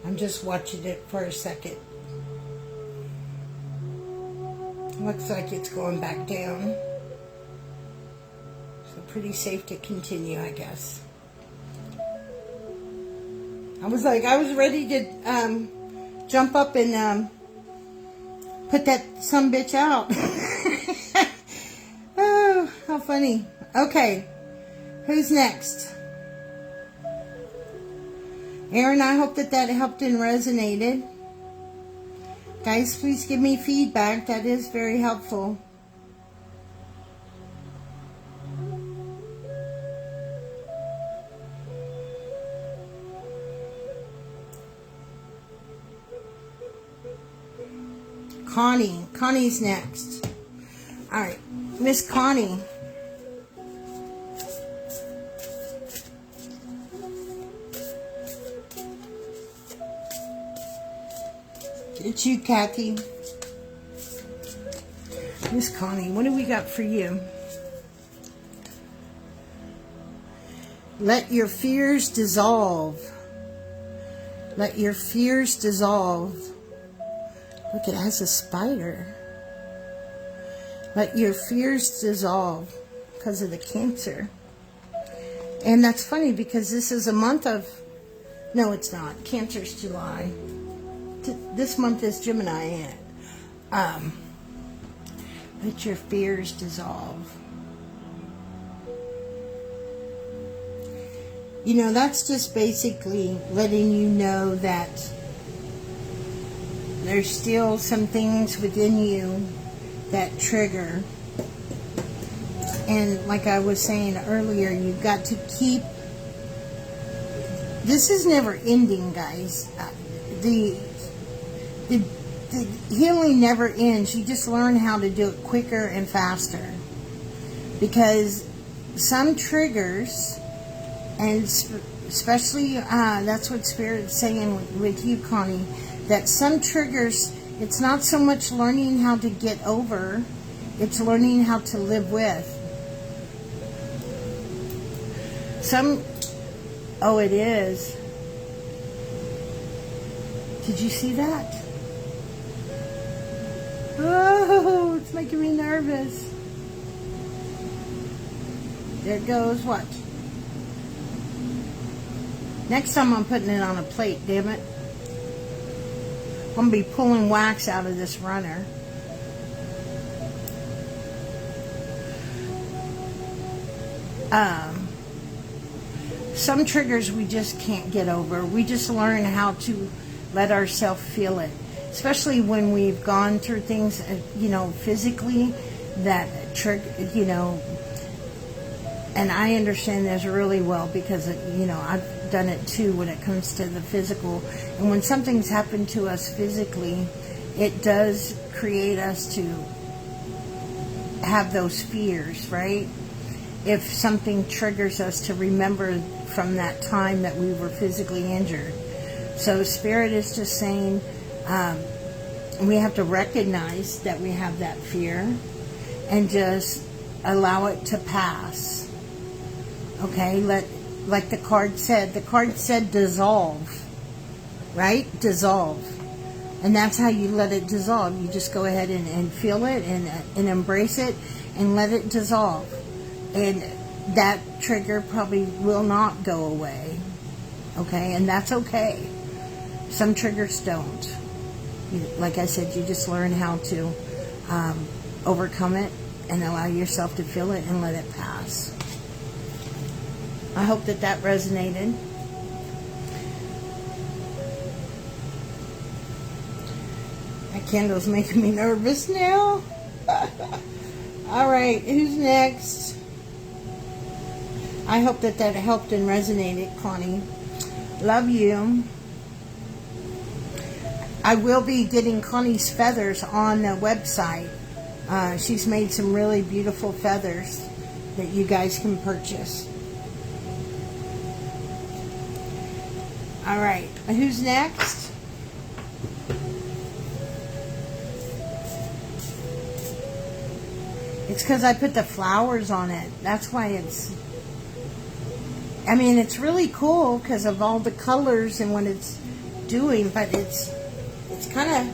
I'm just watching it for a second. Looks like it's going back down. So pretty safe to continue, I guess. I was ready to jump up and put that sumbitch out. Oh, how funny. Okay, who's next? Aaron, I hope that helped and resonated. Guys, please give me feedback. That is very helpful. Connie. Connie's next. All right, Miss Connie. It's you, Kathy. Miss Connie, what do we got for you? Let your fears dissolve. Let your fears dissolve. Look, it has a spider. Let your fears dissolve because of the Cancer. And that's funny because this is a month of... No, it's not. Cancer's July. This month is Gemini in it. Let your fears dissolve. You know, that's just basically letting you know that there's still some things within you that trigger. And like I was saying earlier, you've got to keep... This is never ending, guys. The healing never ends. You just learn how to do it quicker and faster. Because some triggers, and especially that's what Spirit's saying with you, Connie, that some triggers, it's not so much learning how to get over, it's learning how to live with. Oh, it is. Did you see that? Oh, it's making me nervous. There it goes. Watch. Next time I'm putting it on a plate, damn it. I'm going to be pulling wax out of this runner. Some triggers we just can't get over. We just learn how to let ourselves feel it. Especially when we've gone through things, you know, physically that trigger, you know. And I understand this really well because, you know, I've done it too when it comes to the physical. And when something's happened to us physically, it does create us to have those fears, right? If something triggers us to remember from that time that we were physically injured. So Spirit is just saying we have to recognize that we have that fear and just allow it to pass. Okay, like the card said dissolve, right? Dissolve. And that's how you let it dissolve. You just go ahead and feel it and embrace it and let it dissolve. And that trigger probably will not go away. Okay, and that's okay. Some triggers don't. Like I said, you just learn how to overcome it and allow yourself to feel it and let it pass. I hope that that resonated. That candle's making me nervous now. All right, who's next? I hope that that helped and resonated, Connie. Love you. I will be getting Connie's feathers on the website. She's made some really beautiful feathers that you guys can purchase. All right, who's next? It's because I put the flowers on it. That's why it's... I mean, it's really cool because of all the colors and what it's doing, but it's kind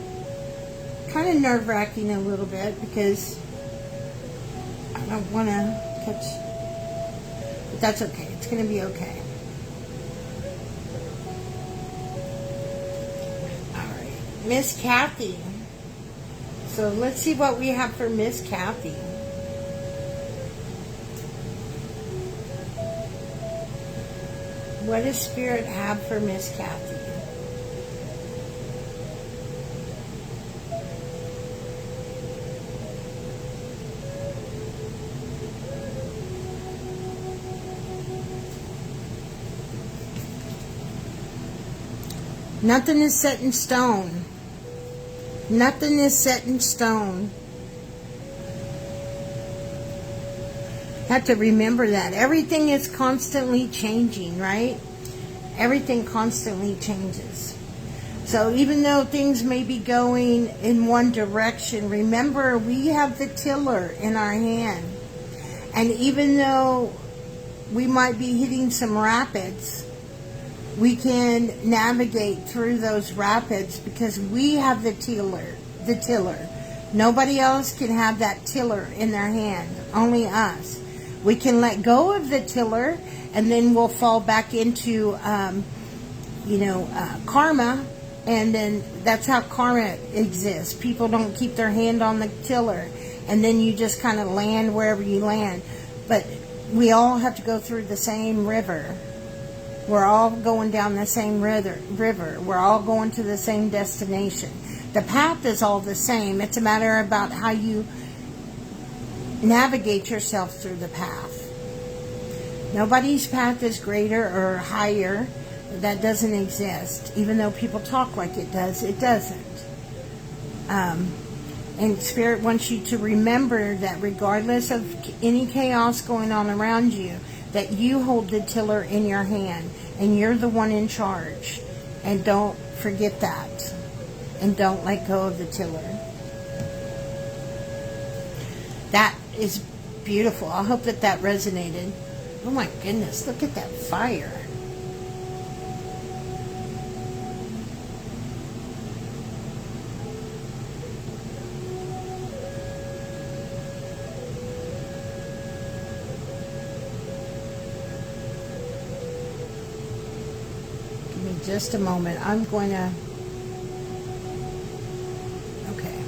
of nerve-wracking a little bit because I don't want to catch... But that's okay. It's going to be okay. Miss Kathy. So let's see what we have for Miss Kathy. What does Spirit have for Miss Kathy? Nothing is set in stone. Nothing is set in stone. Have to remember that. Everything is constantly changing, right? Everything constantly changes. So even though things may be going in one direction, remember we have the tiller in our hand. And even though we might be hitting some rapids, we can navigate through those rapids because we have the tiller. Nobody else can have that tiller in their hand. Only us. We can let go of the tiller, and then we'll fall back into, karma. And then that's how karma exists. People don't keep their hand on the tiller, and then you just kind of land wherever you land. But we all have to go through the same river. We're all going down the same river. We're all going to the same destination. The path is all the same. It's a matter about how you navigate yourself through the path. Nobody's path is greater or higher. That doesn't exist. Even though people talk like it does, it doesn't. And Spirit wants you to remember that regardless of any chaos going on around you, that you hold the tiller in your hand and you're the one in charge. And don't forget that. And don't let go of the tiller. That is beautiful. I hope that that resonated. Oh my goodness, look at that fire. Just a moment. I'm going to... Okay.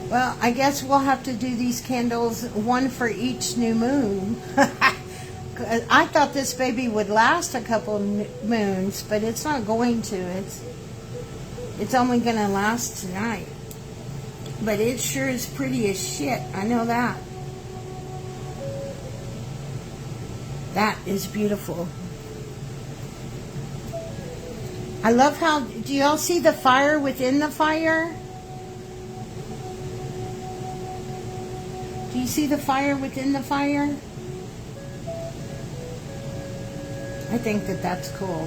Well, I guess we'll have to do these candles, one for each new moon. I thought this baby would last a couple moons, but it's not going to. It's only going to last tonight. But it sure is pretty as shit. I know that. That is beautiful. I love how... Do y'all see the fire within the fire? Do you see the fire within the fire? I think that that's cool.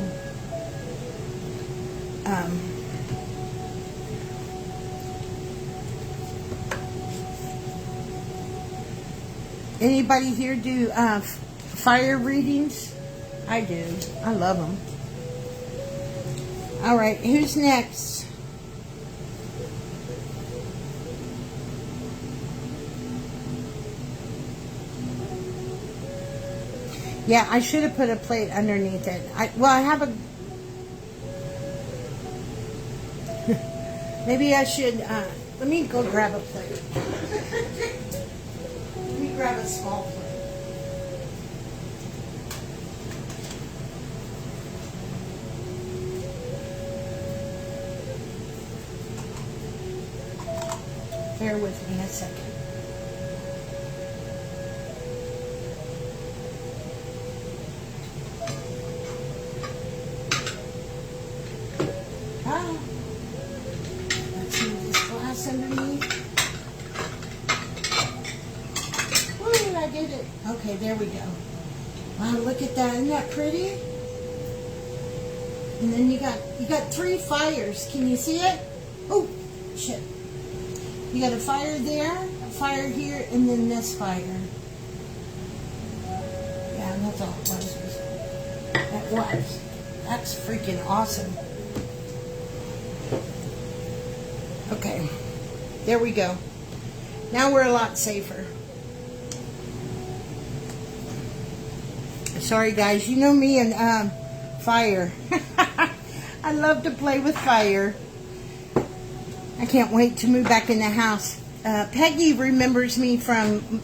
Anybody here do fire readings? I do. I love them. All right, who's next? Yeah, I should have put a plate underneath it. Well, I have a... Maybe I should... let me go grab a plate. Let me grab a small plate. Bear with me a second. Let's move this glass underneath. Woo, I did it. Okay, there we go. Wow, look at that. Isn't that pretty? And then you got 3 fires. Can you see it? Oh, shit. You got a fire there, a fire here, and then this fire. Yeah, that's all it was. That was. That's freaking awesome. Okay, there we go. Now we're a lot safer. Sorry guys, you know me and fire. I love to play with fire. I can't wait to move back in the house. Peggy remembers me from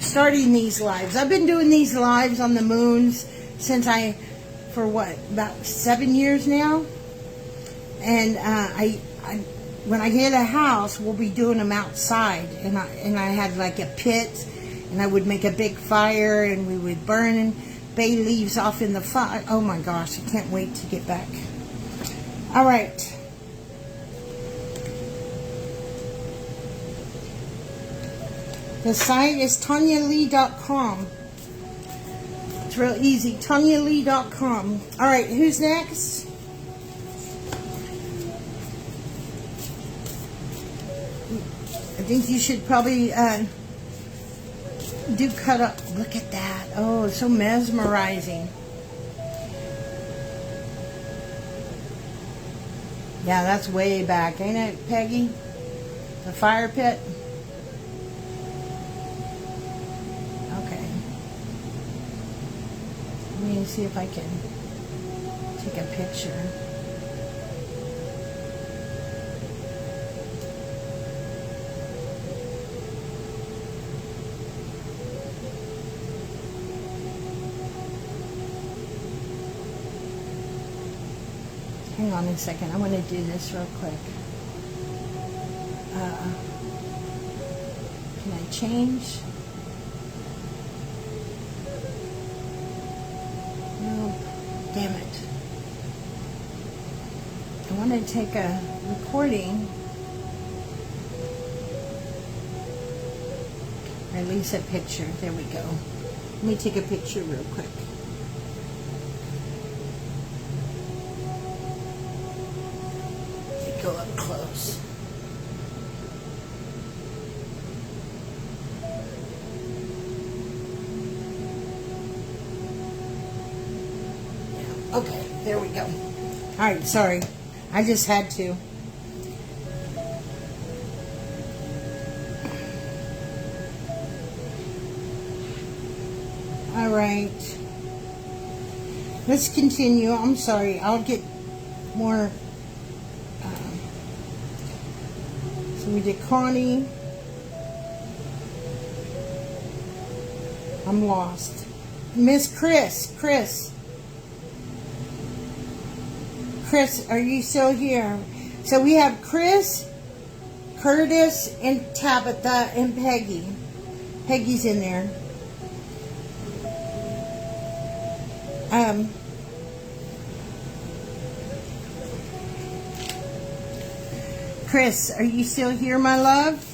starting these lives. I've been doing these lives on the moons since for what, about 7 years now? And when I get a house, we'll be doing them outside. And I had like a pit, and I would make a big fire, and we would burn bay leaves off in the fire. Oh my gosh, I can't wait to get back. All right. The site is TonyaLe.com. It's real easy. TonyaLe.com. All right, who's next? I think you should probably do cut up. Look at that. Oh, it's so mesmerizing. Yeah, that's way back, ain't it, Peggy? The fire pit. Okay. Let me see if I can take a picture. Hang on a second. I want to do this real quick. Can I change? No, damn it. I want to take a recording. Release a picture. There we go. Let me take a picture real quick. Go up close. Yeah. Okay, there we go. All right, sorry. I just had to. All right. Let's continue. I'm sorry. I'll get more. So we did Connie. I'm lost. Miss Chris. Chris, are you still here? So we have Chris, Curtis, and Tabitha, and Peggy. Peggy's in there. Chris, are you still here, my love?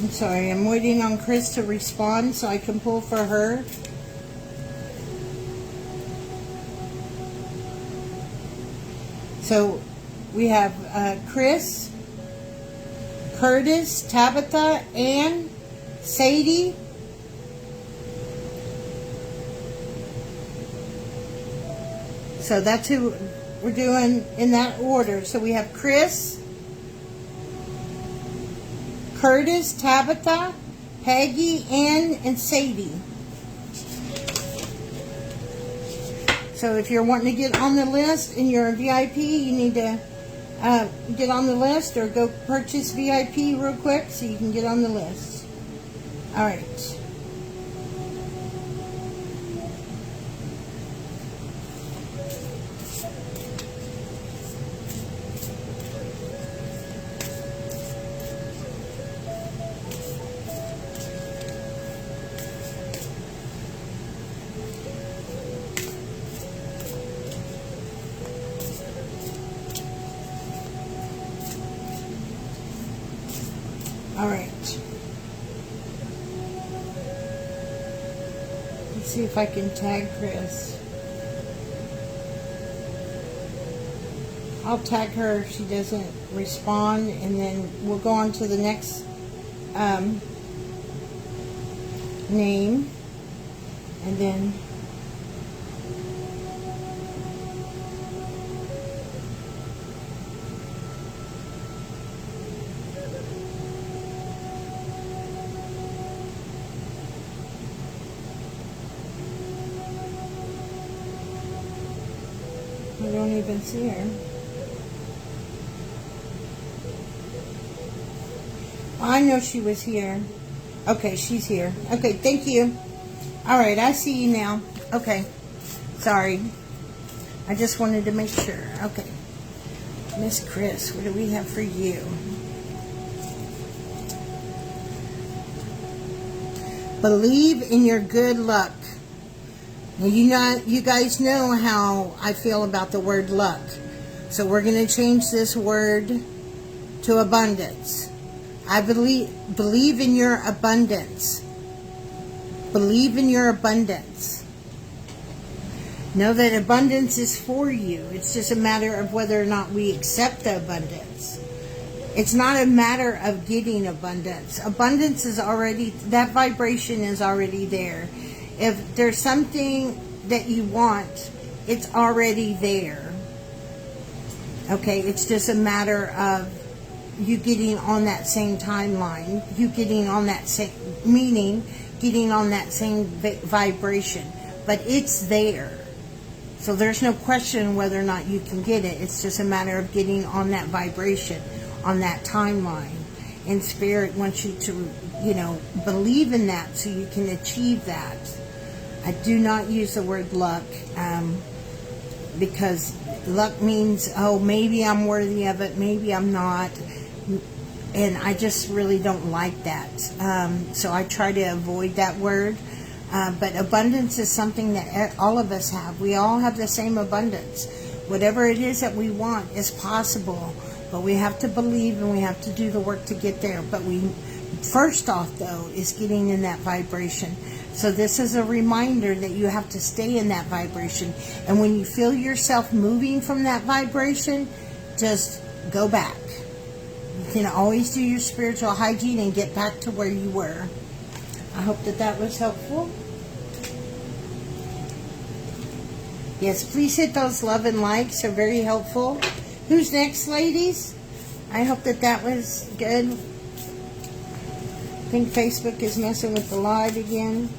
I'm sorry, I'm waiting on Chris to respond so I can pull for her. So we have Chris, Curtis, Tabitha, Ann, Sadie. So that's who we're doing in that order. So we have Chris, Curtis, Tabitha, Peggy, Ann, and Sadie. So if you're wanting to get on the list and you're a VIP, you need to get on the list or go purchase VIP real quick so you can get on the list. All right. All right. Let's see if I can tag Chris. I'll tag her if she doesn't respond, and then we'll go on to the next name, and then I don't even see her. I know she was here. Okay, she's here. Okay, thank you. All right, I see you now. Okay, sorry. I just wanted to make sure. Okay. Miss Chris, what do we have for you? Believe in your good luck. Now, you guys know how I feel about the word luck. So we're going to change this word to abundance. I believe in your abundance. Believe in your abundance. Know that abundance is for you. It's just a matter of whether or not we accept the abundance. It's not a matter of getting abundance. Abundance is already, that vibration is already there. If there's something that you want, it's already there. Okay, it's just a matter of you getting on that same timeline, you getting on that same, meaning getting on that same vibration. But it's there. So there's no question whether or not you can get it. It's just a matter of getting on that vibration, on that timeline. And Spirit wants you to, believe in that so you can achieve that. I do not use the word luck because luck means, oh, maybe I'm worthy of it, maybe I'm not. And I just really don't like that. So I try to avoid that word. But abundance is something that all of us have. We all have the same abundance. Whatever it is that we want is possible. But we have to believe and we have to do the work to get there. But first off, though, is getting in that vibration. So this is a reminder that you have to stay in that vibration. And when you feel yourself moving from that vibration, just go back. You can always do your spiritual hygiene and get back to where you were. I hope that was helpful. Yes, please hit those love and likes. They're very helpful. Who's next, ladies? I hope that was good. I think Facebook is messing with the live again.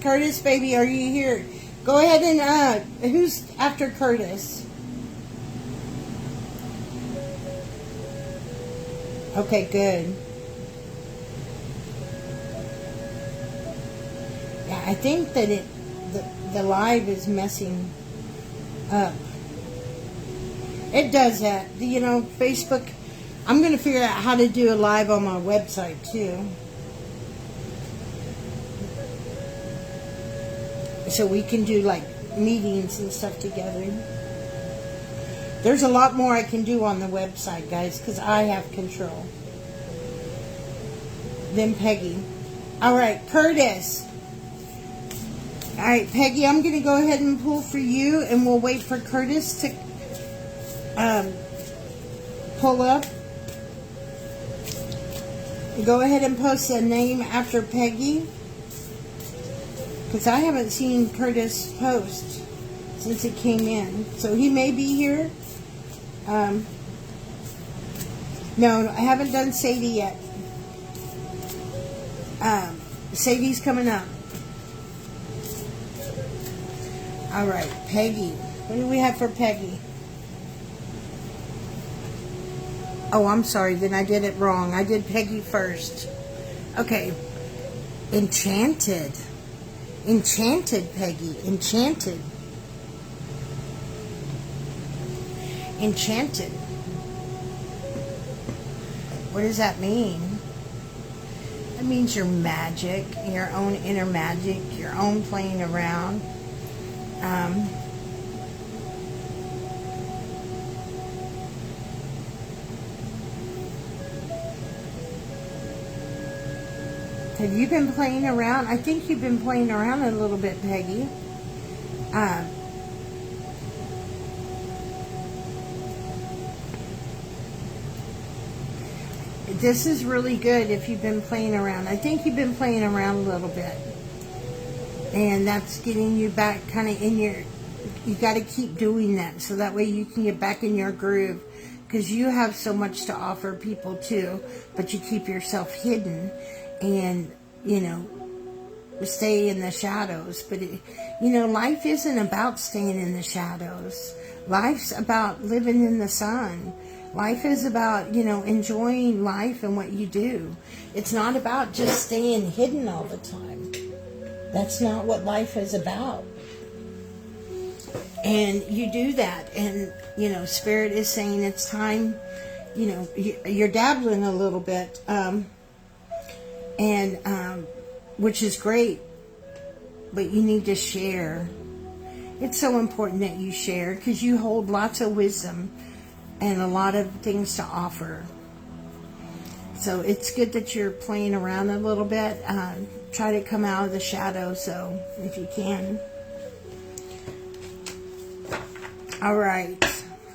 Curtis, baby, are you here? Go ahead and, who's after Curtis? Okay, good. Yeah, I think that the live is messing up. It does that. Facebook I'm going to figure out how to do a live on my website too. So we can do like meetings and stuff together. There's a lot more I can do on the website, guys, because I have control. Then Peggy. All right, Curtis. All right, Peggy, I'm going to go ahead and pull for you, and we'll wait for Curtis to pull up. Go ahead and post a name after Peggy, because I haven't seen Curtis post since he came in. So he may be here. No, I haven't done Sadie yet. Sadie's coming up. All right, Peggy. What do we have for Peggy? Oh, I'm sorry. Then I did it wrong. I did Peggy first. Okay. Enchanted. Enchanted, Peggy. Enchanted. Enchanted. What does that mean? That means your magic, your own inner magic, your own playing around. Have you been playing around? I think you've been playing around a little bit, Peggy. This is really good if you've been playing around. I think you've been playing around a little bit. And that's getting you back kind of in your... You got to keep doing that so that way you can get back in your groove. Because you have so much to offer people too. But you keep yourself hidden. And, you know, stay in the shadows. But, you know, life isn't about staying in the shadows. Life's about living in the sun. Life is about, you know, enjoying life and what you do. It's not about just staying hidden all the time. That's not what life is about. And you do that. And, you know, Spirit is saying it's time, you know, you're dabbling a little bit. Which is great. But you need to share. It's so important that you share because you hold lots of wisdom and a lot of things to offer. So it's good that you're playing around a little bit. Try to come out of the shadows, so if you can. All right.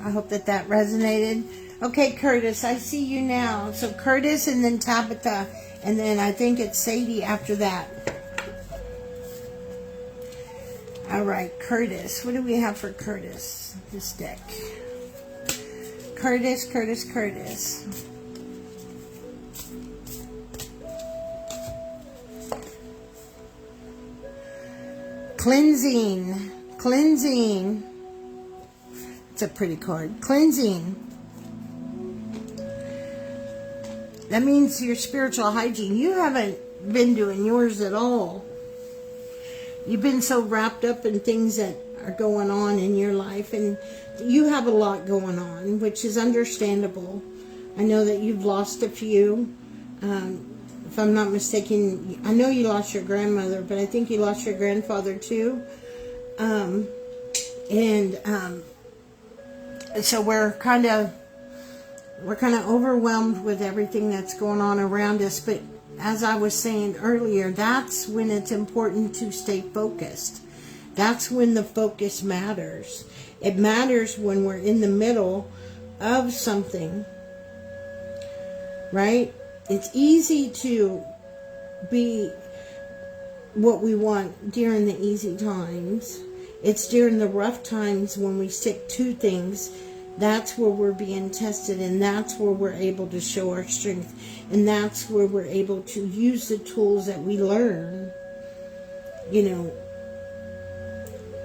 I hope that resonated. Okay, Curtis, I see you now. So Curtis and then Tabitha, and then I think it's Sadie after that. All right, Curtis. What do we have for Curtis? This deck. Curtis. Cleansing. It's a pretty card. Cleansing. That means your spiritual hygiene. You haven't been doing yours at all. You've been so wrapped up in things that are going on in your life, and you have a lot going on, which is understandable. I know that you've lost a few. If I'm not mistaken, I know you lost your grandmother, but I think you lost your grandfather too. So we're kind of overwhelmed with everything that's going on around us. But as I was saying earlier, that's when it's important to stay focused. That's when the focus matters. It matters when we're in the middle of something, right? It's easy to be what we want during the easy times. It's during the rough times when we stick to things. That's where we're being tested, and that's where we're able to show our strength, and that's where we're able to use the tools that we learn. You know,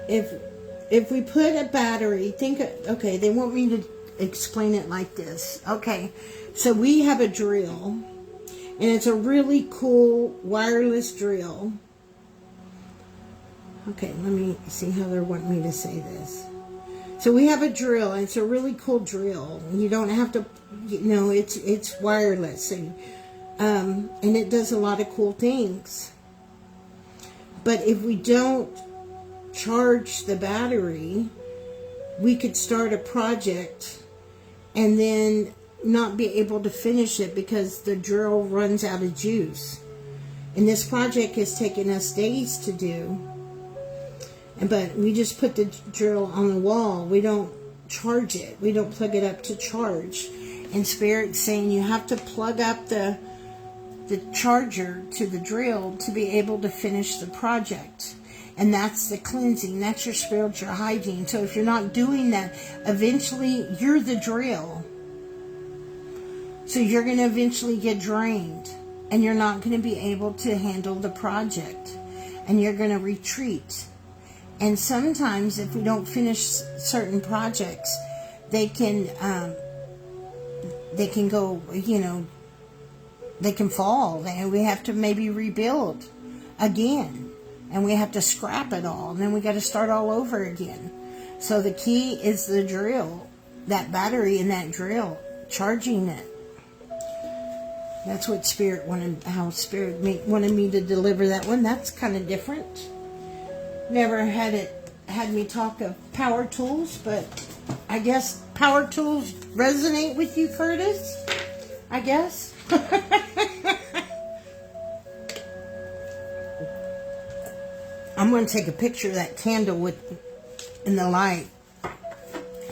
if we put a battery, okay, they want me to explain it like this. Okay, so we have a drill, and it's a really cool wireless drill. Okay, let me see how they're wanting me to say this. So we have a drill, and it's a really cool drill. You don't have to, it's wireless, and it does a lot of cool things. But if we don't charge the battery, we could start a project and then not be able to finish it because the drill runs out of juice. And this project has taken us days to do. But we just put the drill on the wall. We don't charge it. We don't plug it up to charge. And Spirit's saying you have to plug up the charger to the drill to be able to finish the project. And that's the cleansing. That's your spiritual hygiene. So if you're not doing that, eventually you're the drill. So you're going to eventually get drained. And you're not going to be able to handle the project. And you're going to retreat. And sometimes if we don't finish certain projects, they can go, they can fall. And we have to maybe rebuild again. And we have to scrap it all. And then we got to start all over again. So the key is the drill. That battery in that drill. Charging it. That's what Spirit wanted, how Spirit wanted me to deliver that one. That's kind of different. Never had me talk of power tools, but I guess power tools resonate with you, Curtis. I guess. I'm going to take a picture of that candle in the light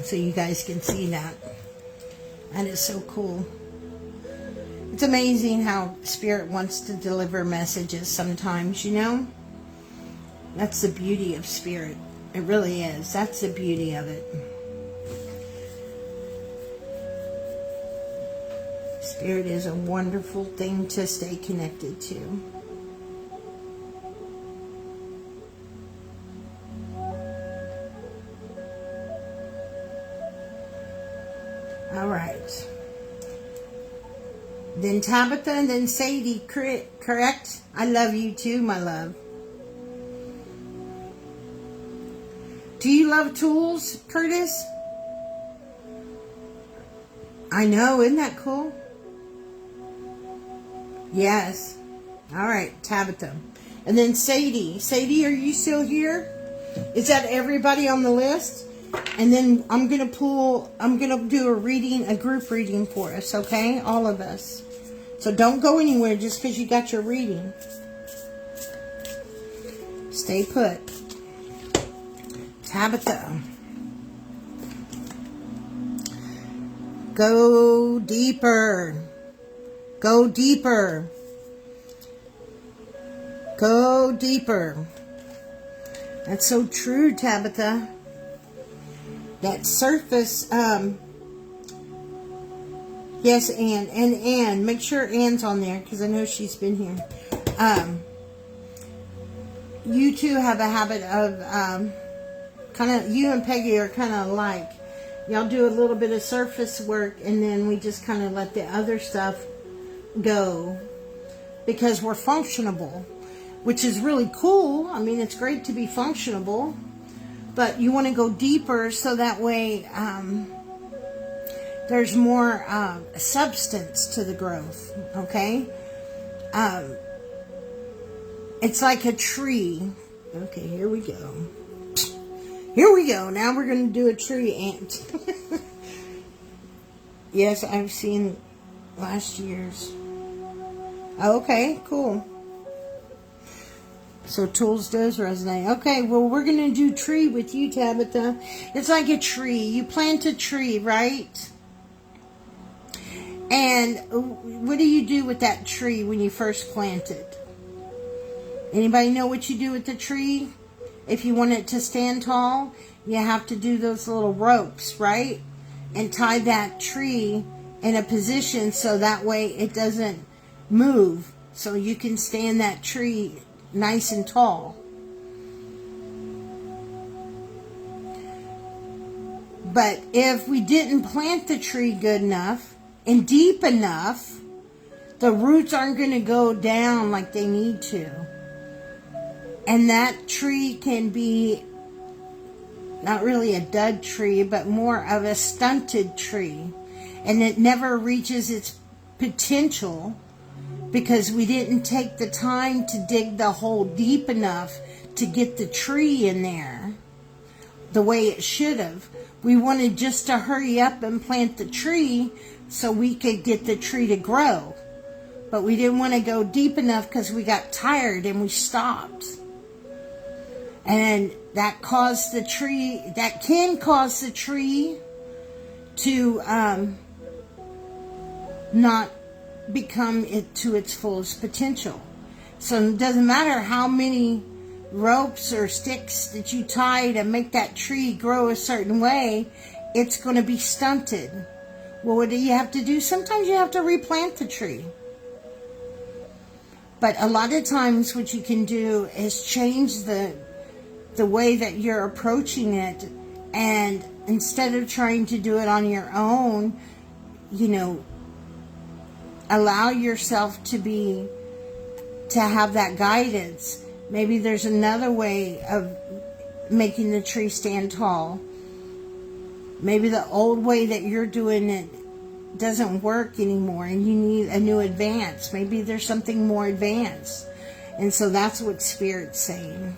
so you guys can see that. That is so cool. It's amazing how Spirit wants to deliver messages sometimes, That's the beauty of Spirit. It really is. That's the beauty of it. Spirit is a wonderful thing to stay connected to. All right. Then Tabitha and then Sadie, correct? I love you too, my love. Do you love tools, Curtis? I know, isn't that cool? Yes. All right, Tabitha. And then Sadie. Sadie, are you still here? Is that everybody on the list? And then I'm going to do a reading, a group reading for us, okay? All of us. So don't go anywhere just because you got your reading. Stay put. Tabitha. Go deeper. Go deeper. Go deeper. That's so true, Tabitha. That surface, yes, Ann. Make sure Ann's on there because I know she's been here. You two have a habit of, you and Peggy are kind of alike. Y'all do a little bit of surface work and then we just kind of let the other stuff go because we're functionable, which is really cool. I mean, it's great to be functionable. But you want to go deeper so that way there's more substance to the growth, okay? It's like a tree. Okay, here we go. Here we go. Now we're going to do a tree ant. Yes, I've seen last year's. Okay, cool. So tools does resonate. Okay, well, we're going to do tree with you, Tabitha. It's like a tree. You plant a tree, right? And what do you do with that tree when you first plant it? Anybody know what you do with the tree? If you want it to stand tall, you have to do those little ropes, right? And tie that tree in a position so that way it doesn't move. So you can stand that tree nice and tall. But if we didn't plant the tree good enough and deep enough, the roots aren't going to go down like they need to. And that tree can be not really a dud tree, but more of a stunted tree. And it never reaches its potential because we didn't take the time to dig the hole deep enough to get the tree in there the way it should have. We wanted just to hurry up and plant the tree so we could get the tree to grow. But we didn't want to go deep enough because we got tired and we stopped. And that caused the tree, that can cause the tree to not become it to its fullest potential. So it doesn't matter how many ropes or sticks that you tie to make that tree grow a certain way, it's going to be stunted. Well, what do you have to do? Sometimes you have to replant the tree. But a lot of times what you can do is change the way that you're approaching it, and instead of trying to do it on your own, allow yourself to have that guidance. Maybe there's another way of making the tree stand tall. Maybe the old way that you're doing it doesn't work anymore and you need a new advance. Maybe there's something more advanced. And so that's what Spirit's saying.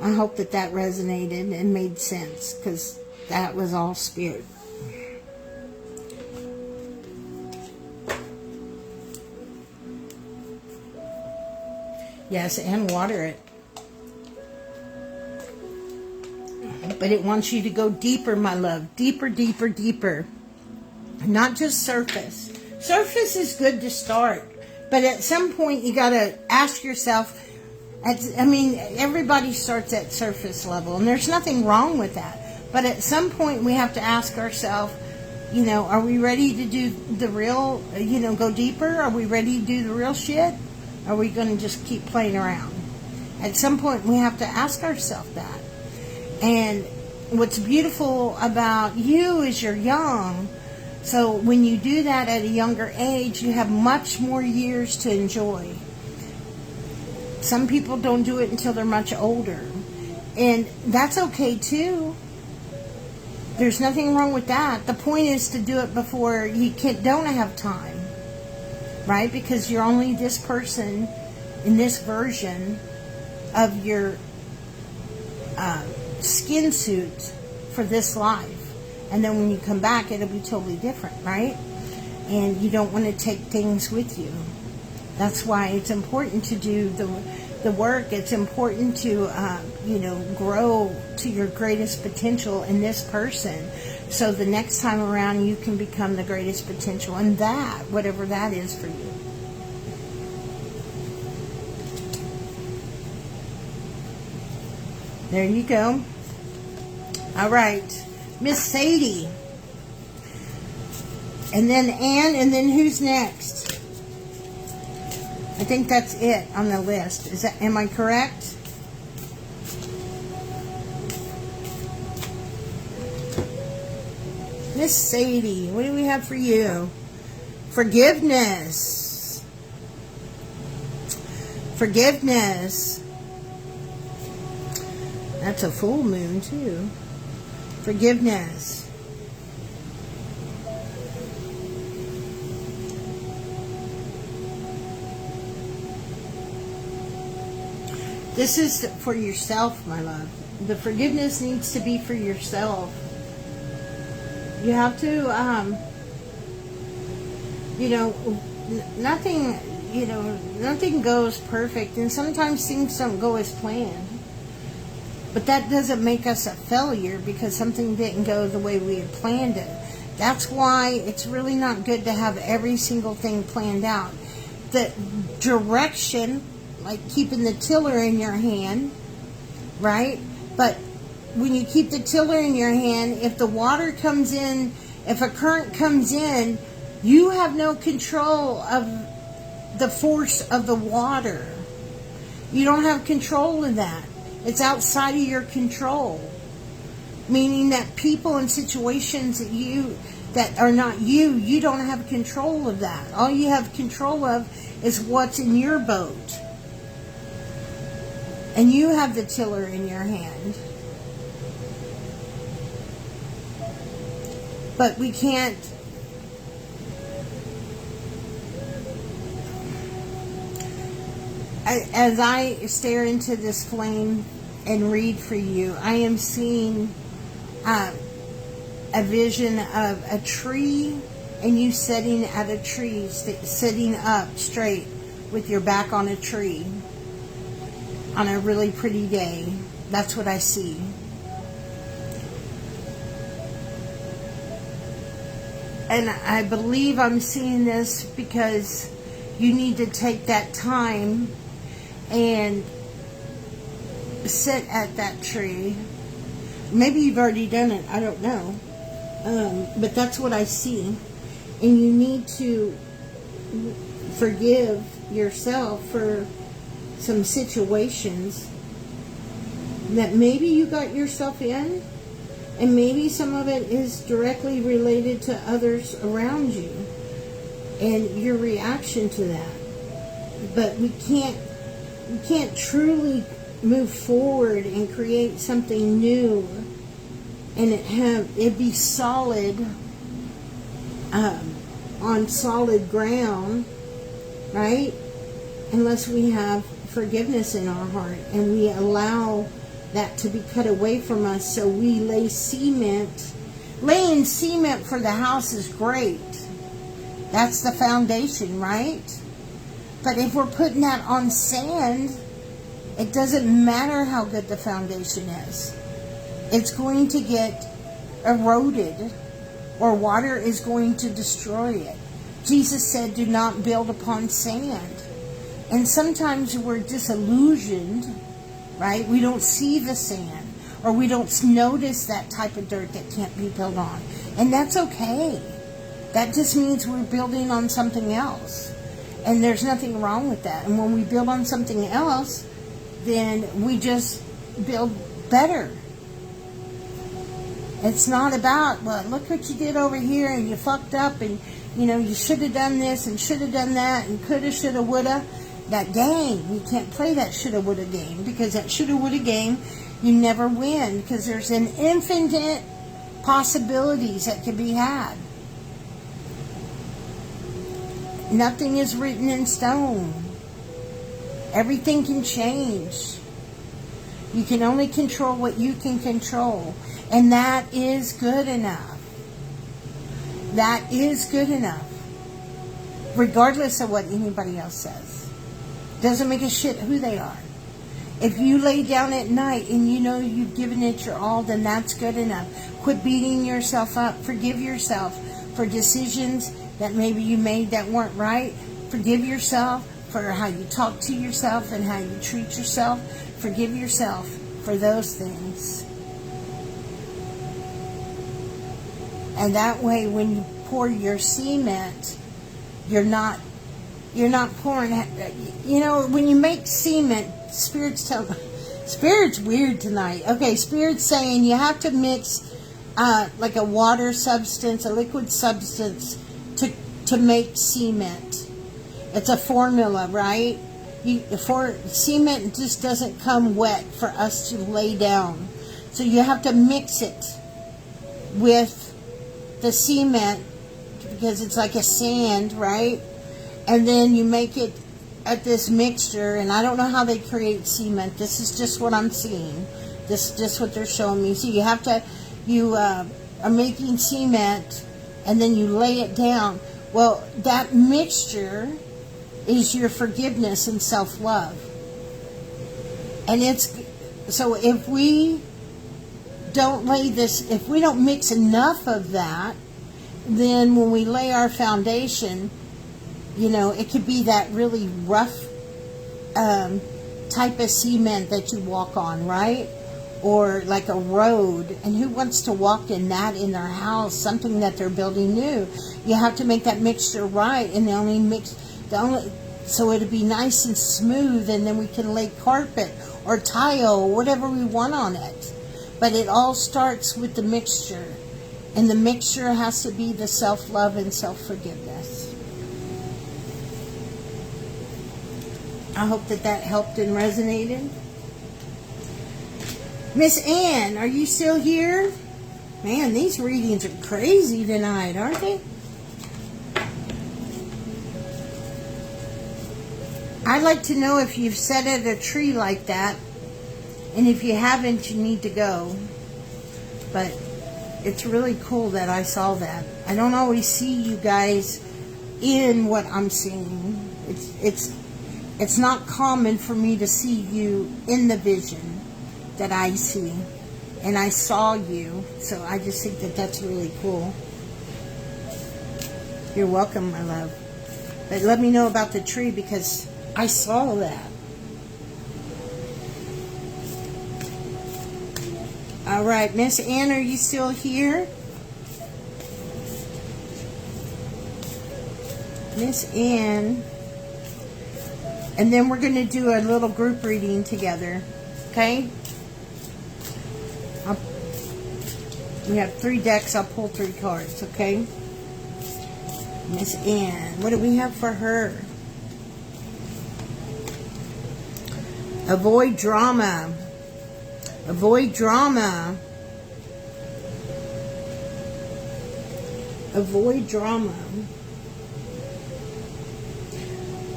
I hope that resonated and made sense, because that was all Spirit. Yes, and water it. But it wants you to go deeper, my love. Deeper, deeper, deeper. Not just surface. Surface is good to start. But at some point, you got to ask yourself, everybody starts at surface level, and there's nothing wrong with that. But at some point, we have to ask ourselves, are we ready to do the real, go deeper? Are we ready to do the real shit? Are we going to just keep playing around? At some point, we have to ask ourselves that. And what's beautiful about you is you're young. So when you do that at a younger age, you have much more years to enjoy. Some people don't do it until they're much older. And that's okay too. There's nothing wrong with that. The point is to do it before you don't have time. Right? Because you're only this person in this version of your skin suit for this life. And then when you come back, it'll be totally different, right? And you don't want to take things with you. That's why it's important to do the work. It's important to, grow to your greatest potential in this person. So the next time around, you can become the greatest potential in that, whatever that is for you. There you go. All right. Miss Sadie. And then Anne, and then who's next? I think that's it on the list. Am I correct? Miss Sadie, what do we have for you? Forgiveness. Forgiveness. That's a full moon too. Forgiveness. This is for yourself, my love. The forgiveness needs to be for yourself. You have to, nothing goes perfect, and sometimes things don't go as planned. But that doesn't make us a failure because something didn't go the way we had planned it. That's why it's really not good to have every single thing planned out. The direction, like keeping the tiller in your hand, right? But when you keep the tiller in your hand, if the water comes in, if a current comes in, you have no control of the force of the water. You don't have control of that. It's outside of your control. Meaning that people and situations that are not you don't have control of that. All you have control of is what's in your boat. And you have the tiller in your hand. But we can't, as I stare into this flame and read for you, I am seeing a vision of a tree, and you sitting at a tree, sitting up straight with your back on a tree on a really pretty day. That's what I see. And I believe I'm seeing this because you need to take that time and sit at that tree. Maybe you've already done it, I don't know. But that's what I see. And you need to forgive yourself for some situations that maybe you got yourself in, and maybe some of it is directly related to others around you and your reaction to that. But we can't truly move forward and create something new and it be solid, on solid ground, right? Unless we have forgiveness in our heart and we allow that to be cut away from us. So we lay cement. Laying cement for the house is great. That's the foundation, right? But if we're putting that on sand, it doesn't matter how good the foundation is. It's going to get eroded, or water is going to destroy it. Jesus said, do not build upon sand. And sometimes we're disillusioned, right? We don't see the sand, or we don't notice that type of dirt that can't be built on. And that's okay. That just means we're building on something else. And there's nothing wrong with that. And when we build on something else, then we just build better. It's not about, well, look what you did over here and you fucked up and, you know, you should have done this and should have done that and coulda, shoulda, woulda. That game, you can't play that shoulda, woulda game, because that shoulda, woulda game, you never win, because there's an infinite possibilities that can be had. Nothing is written in stone. Everything can change. You can only control what you can control. And that is good enough. That is good enough. Regardless of what anybody else says. Doesn't make a shit who they are. If you lay down at night and you know you've given it your all, then that's good enough. Quit beating yourself up. Forgive yourself for decisions that maybe you made that weren't right. Forgive yourself for how you talk to yourself and how you treat yourself. Forgive yourself for those things. And that way, when you pour your cement, you're not pouring, you know, when you make cement, Spirit's weird tonight. Okay, Spirit's saying you have to mix like a water substance, a liquid substance to make cement. It's a formula, right? Cement just doesn't come wet for us to lay down. So you have to mix it with the cement, because it's like a sand, right? And then you make it at this mixture, and I don't know how they create cement. This is just what I'm seeing. This is just what they're showing me. So you are making cement, and then you lay it down. Well, that mixture is your forgiveness and self-love. And so if we don't if we don't mix enough of that, then when we lay our foundation, you know, it could be that really rough type of cement that you walk on, right? Or like a road. And who wants to walk in that in their house, something that they're building new? You have to make that mixture right, and so it'll be nice and smooth, and then we can lay carpet or tile, whatever we want on it. But it all starts with the mixture. And the mixture has to be the self-love and self-forgiveness. I hope that helped and resonated. Miss Ann, are you still here? Man, these readings are crazy tonight, aren't they? I'd like to know if you've sat at a tree like that, and if you haven't, you need to go. But it's really cool that I saw that. I don't always see you guys in what I'm seeing. It's not common for me to see you in the vision that I see. And I saw you, so I just think that that's really cool. You're welcome, my love. But let me know about the tree, because I saw that. All right, Miss Ann, are you still here? Miss Ann. And then we're going to do a little group reading together. Okay? We have 3 decks. I'll pull 3 cards, okay? Miss Ann, what do we have for her? Avoid drama. Avoid drama. Avoid drama.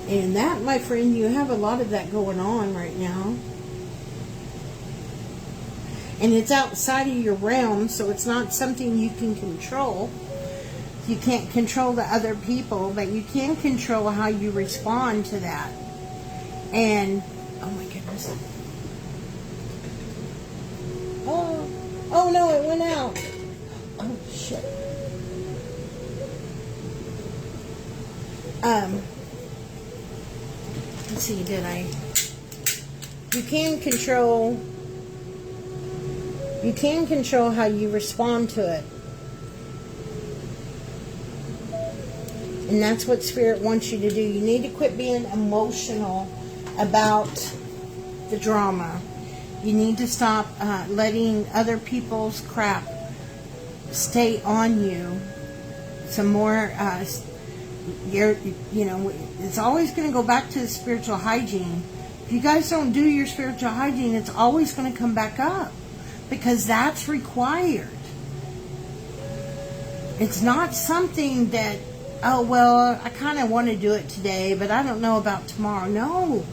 And that, my friend, you have a lot of that going on right now. And it's outside of your realm, so it's not something you can control. You can't control the other people, but you can control how you respond to that. And, oh my goodness. Oh no, it went out. Oh shit. Let's see, did I? You can control how you respond to it. And that's what Spirit wants you to do. You need to quit being emotional about the drama. You need to stop letting other people's crap stay on you. Some more, it's always going to go back to the spiritual hygiene. If you guys don't do your spiritual hygiene, it's always going to come back up, because that's required. It's not something that, oh, well, I kind of want to do it today, but I don't know about tomorrow. No.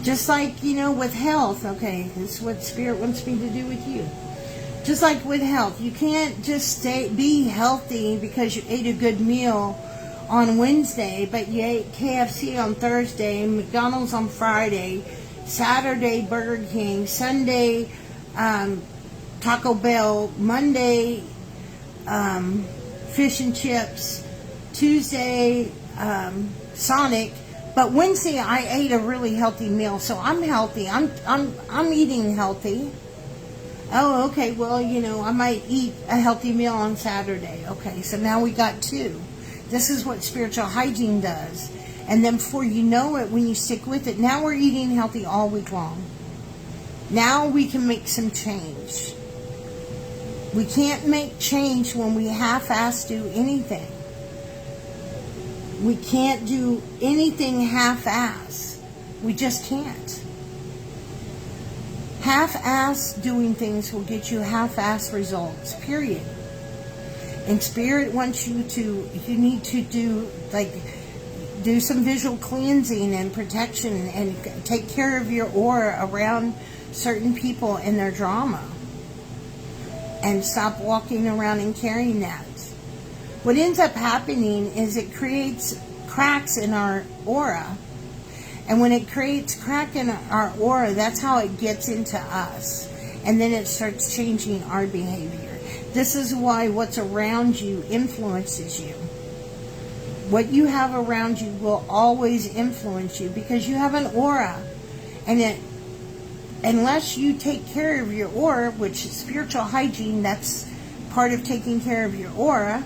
Just like, with health, okay, this is what Spirit wants me to do with you. Just like with health, you can't just be healthy because you ate a good meal on Wednesday, but you ate KFC on Thursday, McDonald's on Friday, Saturday Burger King, Sunday Taco Bell, Monday fish and chips, Tuesday Sonic. But Wednesday I ate a really healthy meal, so I'm healthy. I'm eating healthy. Oh, okay. Well, I might eat a healthy meal on Saturday. Okay, so now we got 2. This is what spiritual hygiene does. And then before you know it, when you stick with it, now we're eating healthy all week long. Now we can make some change. We can't make change when we half-ass do anything. We can't do anything half-ass. We just can't. Half-ass doing things will get you half-ass results, period. And Spirit wants you need to do some visual cleansing and protection and take care of your aura around certain people and their drama. And stop walking around and carrying that. What ends up happening is it creates cracks in our aura. And when it creates crack in our aura, that's how it gets into us. And then it starts changing our behavior. This is why what's around you influences you. What you have around you will always influence you, because you have an aura. And unless you take care of your aura, which is spiritual hygiene, that's part of taking care of your aura.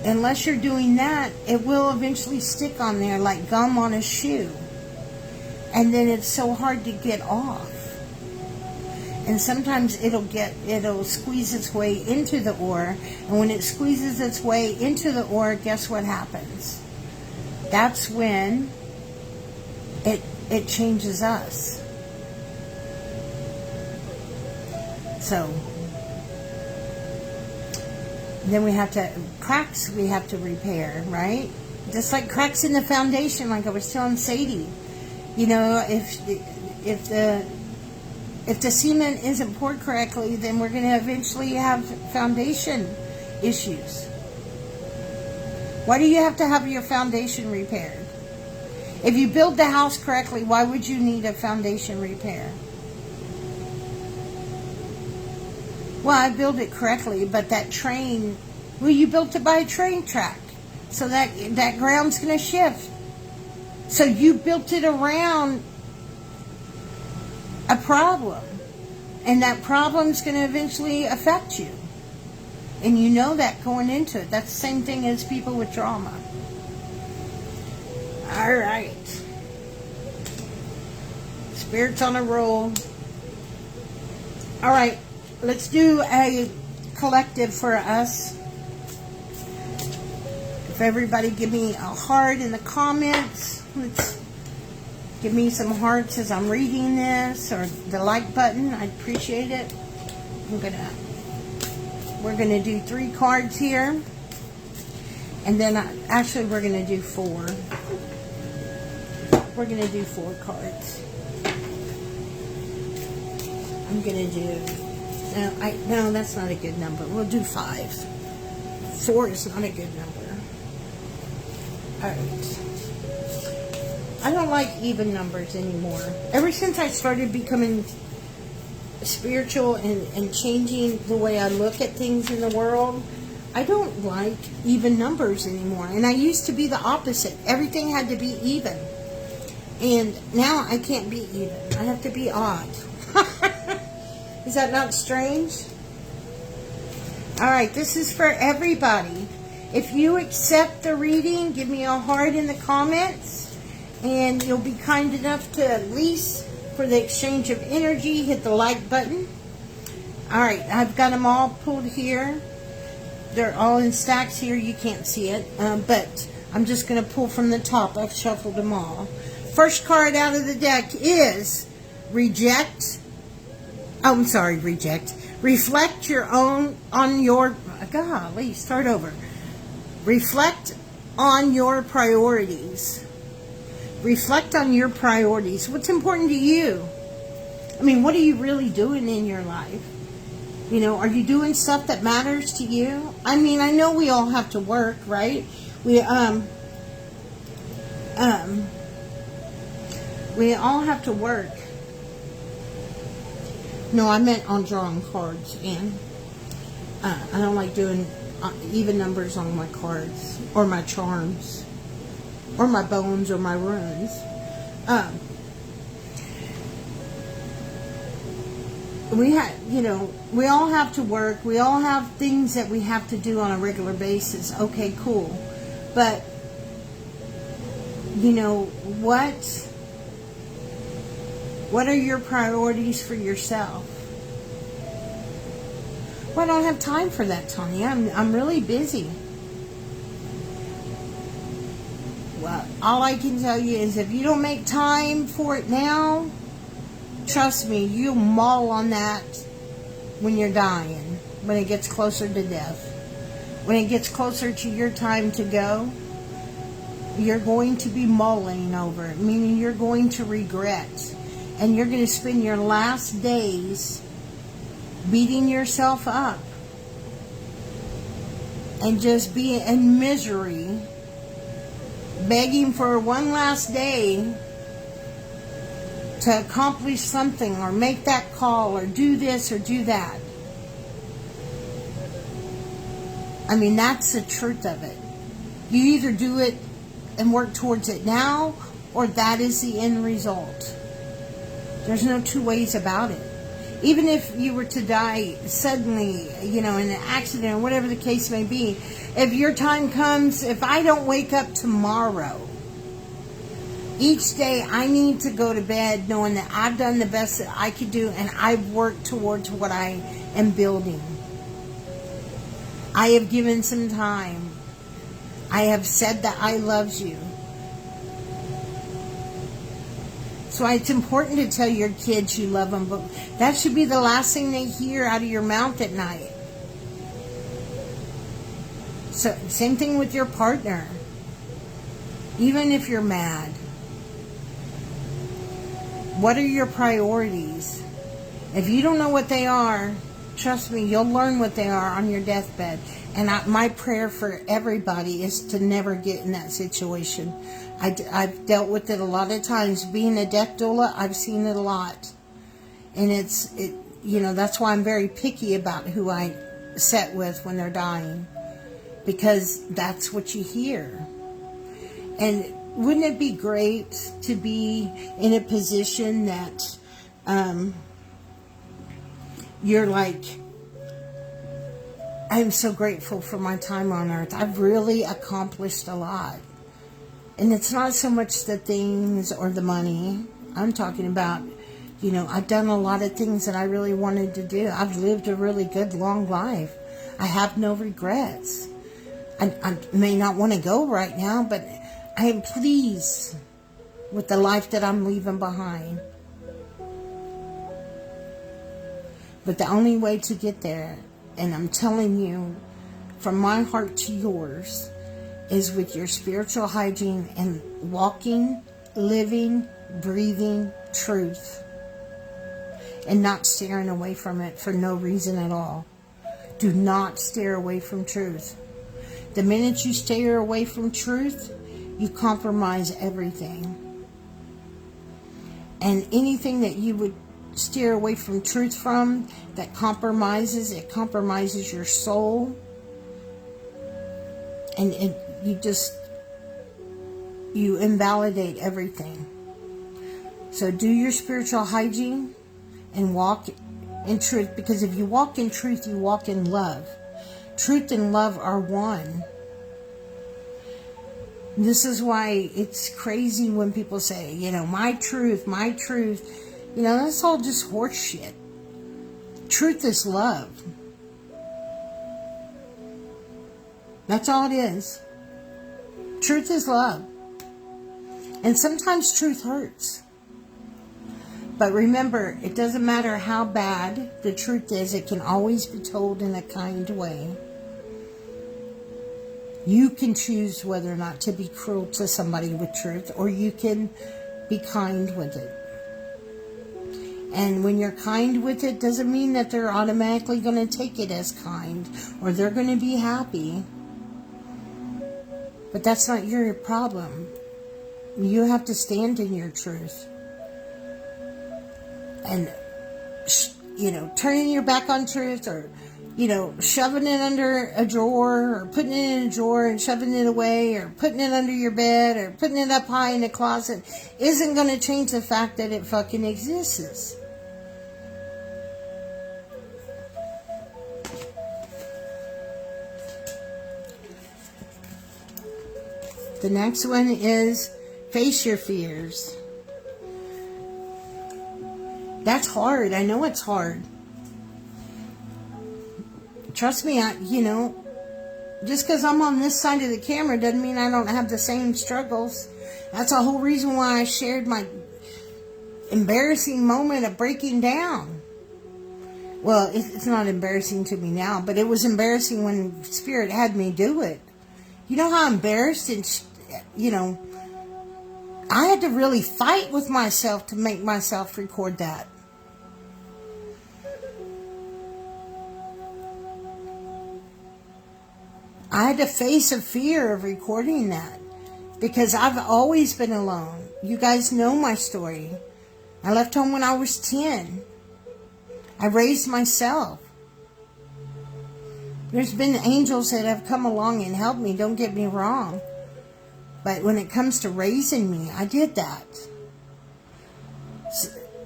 Unless you're doing that, it will eventually stick on there like gum on a shoe. And then it's so hard to get off. And sometimes it'll squeeze its way into the aura. And when it squeezes its way into the aura, guess what happens? That's when it changes us. So then we have to, cracks we have to repair, right? Just like cracks in the foundation, like I was telling Sadie. You know, if the cement isn't poured correctly, then we're going to eventually have foundation issues. Why do you have to have your foundation repaired? If you build the house correctly, why would you need a foundation repair? Well, I built it correctly, but that train, well, you built it by a train track. So that ground's going to shift. So you built it around a problem. And that problem's going to eventually affect you. And you know that going into it. That's the same thing as people with trauma. All right. Spirit's on a roll. All right. Let's do a collective for us. If everybody give me a heart in the comments. Let's give me some hearts as I'm reading this, or the like button. I'd appreciate it. We're gonna do 3 cards here, and then actually we're gonna do 4. We're gonna do 4 cards. I'm gonna do. No, that's not a good number. We'll do 5. 4 is not a good number. All right. I don't like even numbers anymore. Ever since I started becoming spiritual and changing the way I look at things in the world, I don't like even numbers anymore. And I used to be the opposite. Everything had to be even. And now I can't be even. I have to be odd. Is that not strange? Alright, this is for everybody. If you accept the reading, give me a heart in the comments. And you'll be kind enough to, at least for the exchange of energy, hit the like button. Alright, I've got them all pulled here. They're all in stacks here. You can't see it. But I'm just going to pull from the top. I've shuffled them all. First card out of the deck is Reject. Oh, I'm sorry, Reject. Reflect on your, golly, start over. Reflect on your priorities. Reflect on your priorities. What's important to you? I mean, what are you really doing in your life? You know, are you doing stuff that matters to you? I mean, I know we all have to work, right? We all have to work. No, I meant on drawing cards, and I don't like doing even numbers on my cards, or my charms, or my bones, or my runes. We all have to work. We all have things that we have to do on a regular basis. Okay, cool. But, you know, what are your priorities for yourself? Well, I don't have time for that, Tonya. I'm really busy. Well, all I can tell you is if you don't make time for it now, trust me, you'll maul on that when you're dying, when it gets closer to death. When it gets closer to your time to go, you're going to be mulling over it, meaning you're going to regret. And you're going to spend your last days beating yourself up and just be in misery, begging for one last day to accomplish something or make that call or do this or do that. I mean, that's the truth of it. You either do it and work towards it now, or that is the end result. There's no two ways about it. Even if you were to die suddenly, you know, in an accident or whatever the case may be, if your time comes, if I don't wake up tomorrow, each day I need to go to bed knowing that I've done the best that I could do and I've worked towards what I am building. I have given some time. I have said that I love you. So it's important to tell your kids you love them, but that should be the last thing they hear out of your mouth at night. So same thing with your partner. Even if you're mad, what are your priorities? If you don't know what they are, trust me, you'll learn what they are on your deathbed. And my prayer for everybody is to never get in that situation. I've dealt with it a lot of times. Being a death doula, I've seen it a lot. And that's why I'm very picky about who I sit with when they're dying. Because that's what you hear. And wouldn't it be great to be in a position that you're like, I'm so grateful for my time on earth. I've really accomplished a lot. And it's not so much the things or the money. I'm talking about, I've done a lot of things that I really wanted to do. I've lived a really good, long life. I have no regrets. I may not want to go right now, but I am pleased with the life that I'm leaving behind. But the only way to get there, and I'm telling you from my heart to yours, is with your spiritual hygiene and walking, living, breathing truth. And not staring away from it for no reason at all. Do not stare away from truth. The minute you stare away from truth, you compromise everything. And anything that you would steer away from truth from, that compromises your soul. And you invalidate everything. So do your spiritual hygiene and walk in truth. Because if you walk in truth, you walk in love. Truth and love are one. This is why it's crazy when people say, my truth. That's all just horse shit. Truth is love. That's all it is. Truth is love. And sometimes truth hurts. But remember, it doesn't matter how bad the truth is, it can always be told in a kind way. You can choose whether or not to be cruel to somebody with truth, or you can be kind with it. And when you're kind with it, doesn't mean that they're automatically going to take it as kind, or they're going to be happy. But that's not your problem. You have to stand in your truth. And, turning your back on truth, or, shoving it under a drawer, or putting it in a drawer and shoving it away, or putting it under your bed, or putting it up high in the closet, isn't going to change the fact that it fucking exists. The next one is face your fears. That's hard. I know it's hard. Trust me, just because I'm on this side of the camera doesn't mean I don't have the same struggles. That's the whole reason why I shared my embarrassing moment of breaking down. Well, it's not embarrassing to me now, but it was embarrassing when Spirit had me do it. You know how embarrassed and, I had to really fight with myself to make myself record that. I had to face a fear of recording that because I've always been alone. You guys know my story. I left home when I was 10. I raised myself. There's been angels that have come along and helped me, don't get me wrong. But when it comes to raising me, I did that.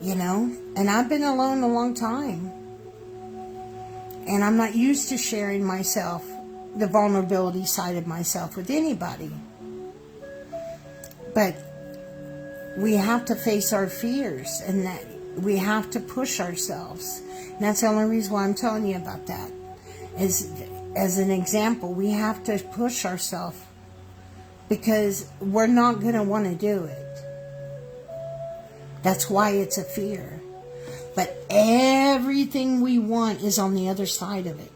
And I've been alone a long time. And I'm not used to sharing myself, the vulnerability side of myself, with anybody. But we have to face our fears, and that we have to push ourselves. And that's the only reason why I'm telling you about that. As an example, we have to push ourselves because we're not going to want to do it. That's why it's a fear. But everything we want is on the other side of it.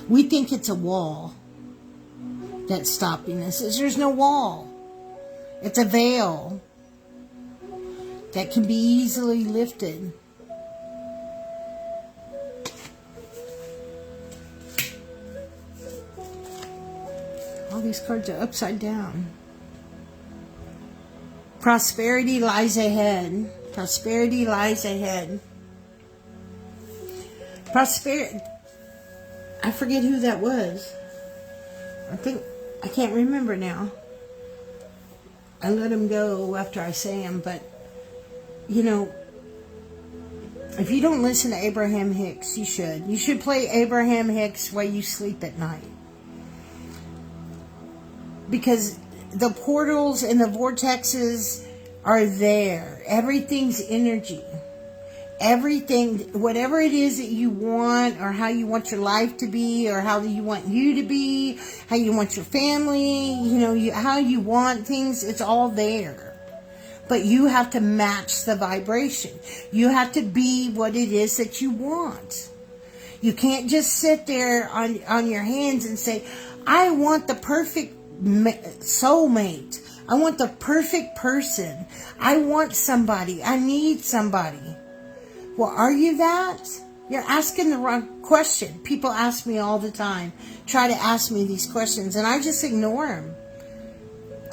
We think it's a wall that's stopping us. There's no wall. It's a veil that can be easily lifted. All these cards are upside down. Prosperity lies ahead. Prosperity lies ahead. Prosperity. I forget who that was. I can't remember now. I let him go after I say him, but you know, if you don't listen to Abraham Hicks, you should. You should play Abraham Hicks while you sleep at night. Because the portals and the vortexes are there. Everything's energy. Everything, whatever it is that you want, or how you want your life to be, or how you want you to be, how you want your family, how you want things, it's all there. But you have to match the vibration. You have to be what it is that you want. You can't just sit there on your hands and say, I want the perfect soulmate. I want the perfect person. I want somebody. I need somebody. Well, are you that? You're asking the wrong question. People ask me all the time, try to ask me these questions, and I just ignore them.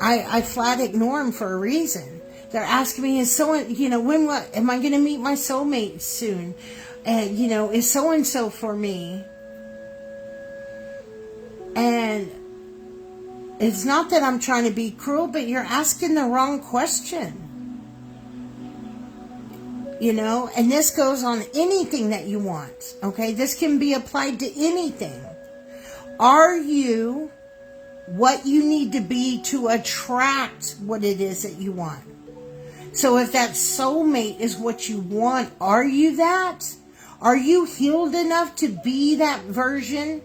I flat ignore them for a reason. They're asking me, am I going to meet my soulmate soon? And, is so-and-so for me? And it's not that I'm trying to be cruel, but you're asking the wrong question. And this goes on anything that you want. Okay, this can be applied to anything. Are you what you need to be to attract what it is that you want? So if that soulmate is what you want, are you that? Are you healed enough to be that version,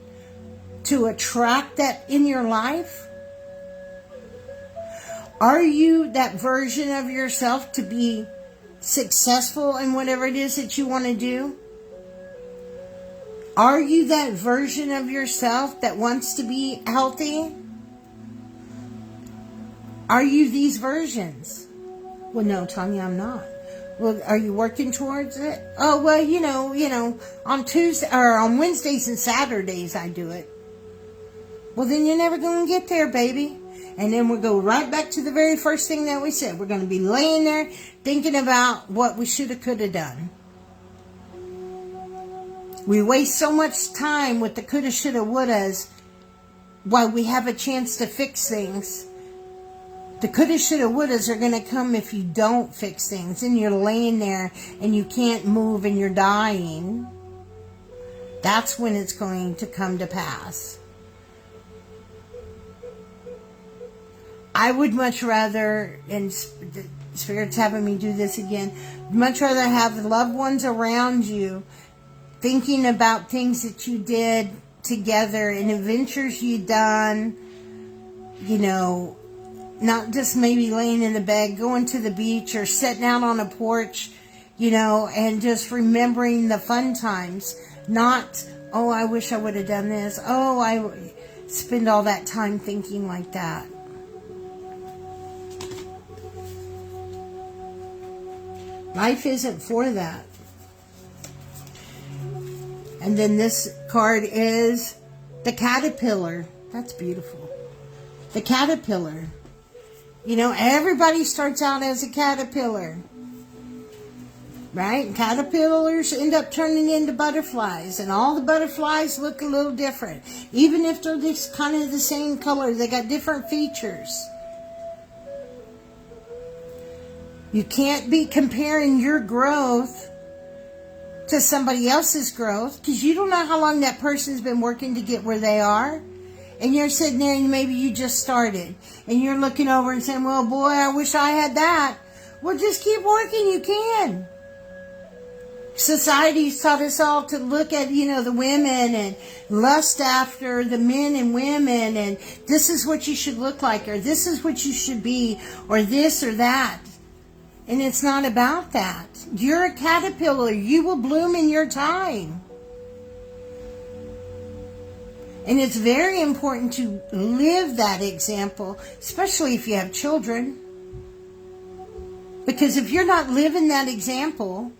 to attract that in your life? Are you that version of yourself to be successful in whatever it is that you want to do? Are you that version of yourself that wants to be healthy? Are you these versions? Well, no, Tonya, I'm not. Well, are you working towards it? Oh, well, on Tuesday or on Wednesdays and Saturdays I do it. Well, then you're never going to get there, baby. And then we'll go right back to the very first thing that we said. We're going to be laying there thinking about what we should have, could have done. We waste so much time with the coulda, shoulda, wouldas while we have a chance to fix things. The coulda, shoulda, wouldas are going to come if you don't fix things. And you're laying there and you can't move and you're dying. That's when it's going to come to pass. I would much rather, and Spirit's having me do this again, much rather have loved ones around you thinking about things that you did together and adventures you done, not just maybe laying in the bed, going to the beach or sitting out on a porch, and just remembering the fun times. Not, oh, I wish I would have done this. Oh, I spend all that time thinking like that. Life isn't for that. And then this card is the caterpillar. That's beautiful. The caterpillar. Everybody starts out as a caterpillar. Right? Caterpillars end up turning into butterflies. And all the butterflies look a little different. Even if they're just kind of the same color, they got different features. You can't be comparing your growth to somebody else's growth, because you don't know how long that person's been working to get where they are. And you're sitting there and maybe you just started. And you're looking over and saying, well, boy, I wish I had that. Well, just keep working. You can. Society's taught us all to look at, the women and lust after the men and women. And this is what you should look like, or this is what you should be, or this or that. And it's not about that. You're a caterpillar. You will bloom in your time. And it's very important to live that example, especially if you have children. Because if you're not living that example,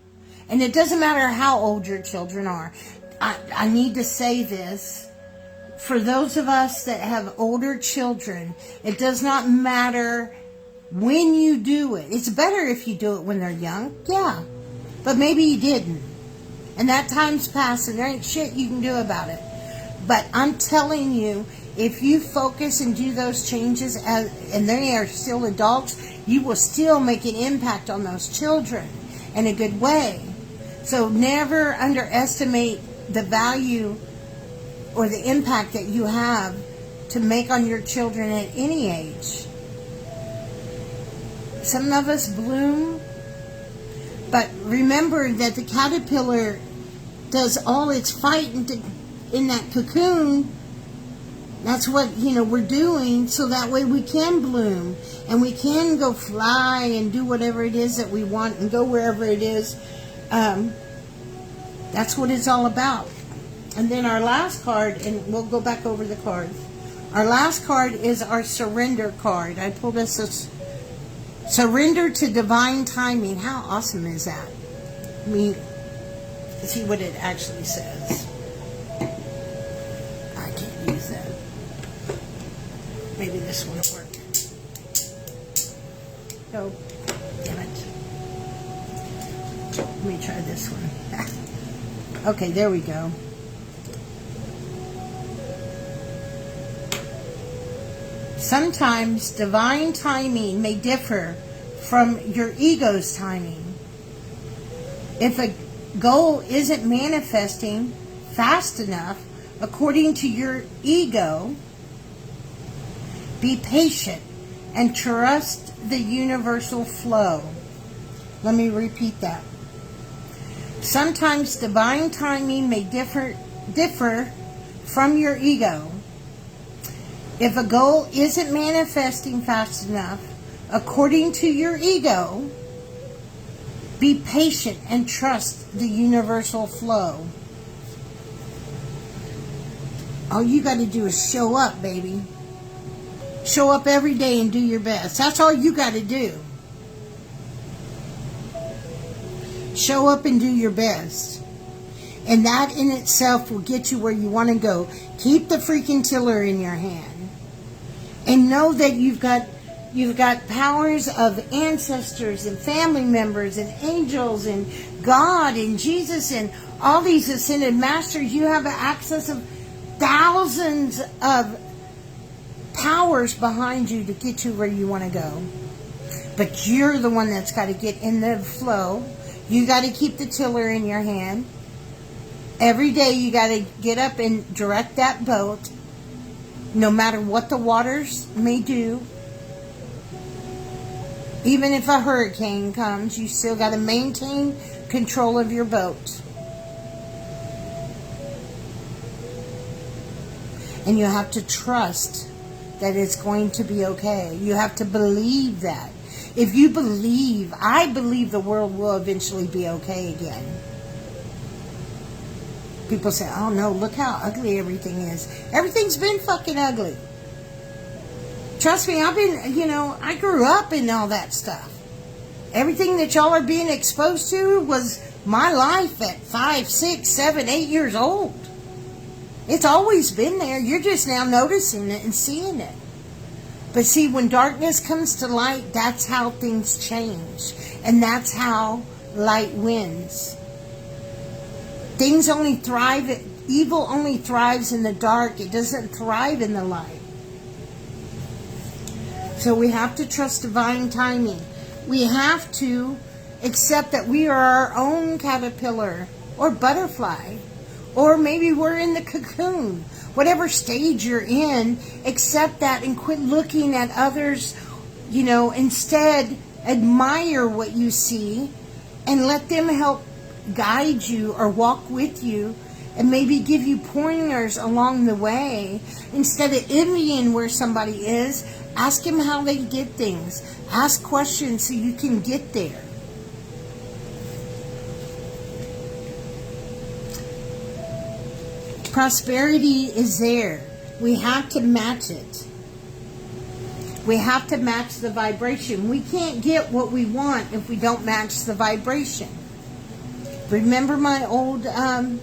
and it doesn't matter how old your children are, I need to say this. For those of us that have older children, it does not matter when you do it. It's better if you do it when they're young, yeah. But maybe you didn't. And that time's passed and there ain't shit you can do about it. But I'm telling you, if you focus and do those changes, and they are still adults, you will still make an impact on those children in a good way. So never underestimate the value or the impact that you have to make on your children at any age. Some of us bloom, but remember that the caterpillar does all its fighting in that cocoon. That's what, we're doing, so that way we can bloom and we can go fly and do whatever it is that we want and go wherever it is. That's what it's all about. And then our last card, and we'll go back over the cards. Our last card is our surrender card. I pulled us a surrender to divine timing. How awesome is that? Let me see what it actually says. I can't use that. Maybe this one will work. Oh, damn it. Let me try this one. Okay, there we go. Sometimes divine timing may differ from your ego's timing. If a goal isn't manifesting fast enough according to your ego, be patient and trust the universal flow. Let me repeat that. Sometimes divine timing may differ from your ego. If a goal isn't manifesting fast enough according to your ego, be patient and trust the universal flow. All you got to do is show up, baby. Show up every day and do your best. That's all you got to do. Show up and do your best. And that in itself will get you where you want to go. Keep the freaking tiller in your hand. And know that you've got powers of ancestors and family members and angels and God and Jesus and all these ascended masters. You have access of thousands of powers behind you to get you where you want to go. But you're the one that's got to get in the flow. You got to keep the tiller in your hand. Every day you got to get up and direct that boat. No matter what the waters may do. Even if a hurricane comes, you still got to maintain control of your boat. And you have to trust that it's going to be okay. You have to believe that. If you believe, I believe the world will eventually be okay again. People say, oh no, look how ugly everything is. Everything's been fucking ugly. Trust me, I grew up in all that stuff. Everything that y'all are being exposed to was my life at 5, 6, 7, 8 years old. It's always been there. You're just now noticing it and seeing it. But see, when darkness comes to light, that's how things change. And that's how light wins. Things only thrive, evil only thrives in the dark. It doesn't thrive in the light. So we have to trust divine timing. We have to accept that we are our own caterpillar or butterfly. Or maybe we're in the cocoon. Whatever stage you're in, accept that and quit looking at others. Instead, admire what you see and let them help guide you or walk with you and maybe give you pointers along the way. Instead of envying where somebody is, Ask them how they did things. Ask questions so you can get there. Prosperity is there. We have to match it. We have to match the vibration. We can't get what we want if we don't match the vibration. Remember my old, I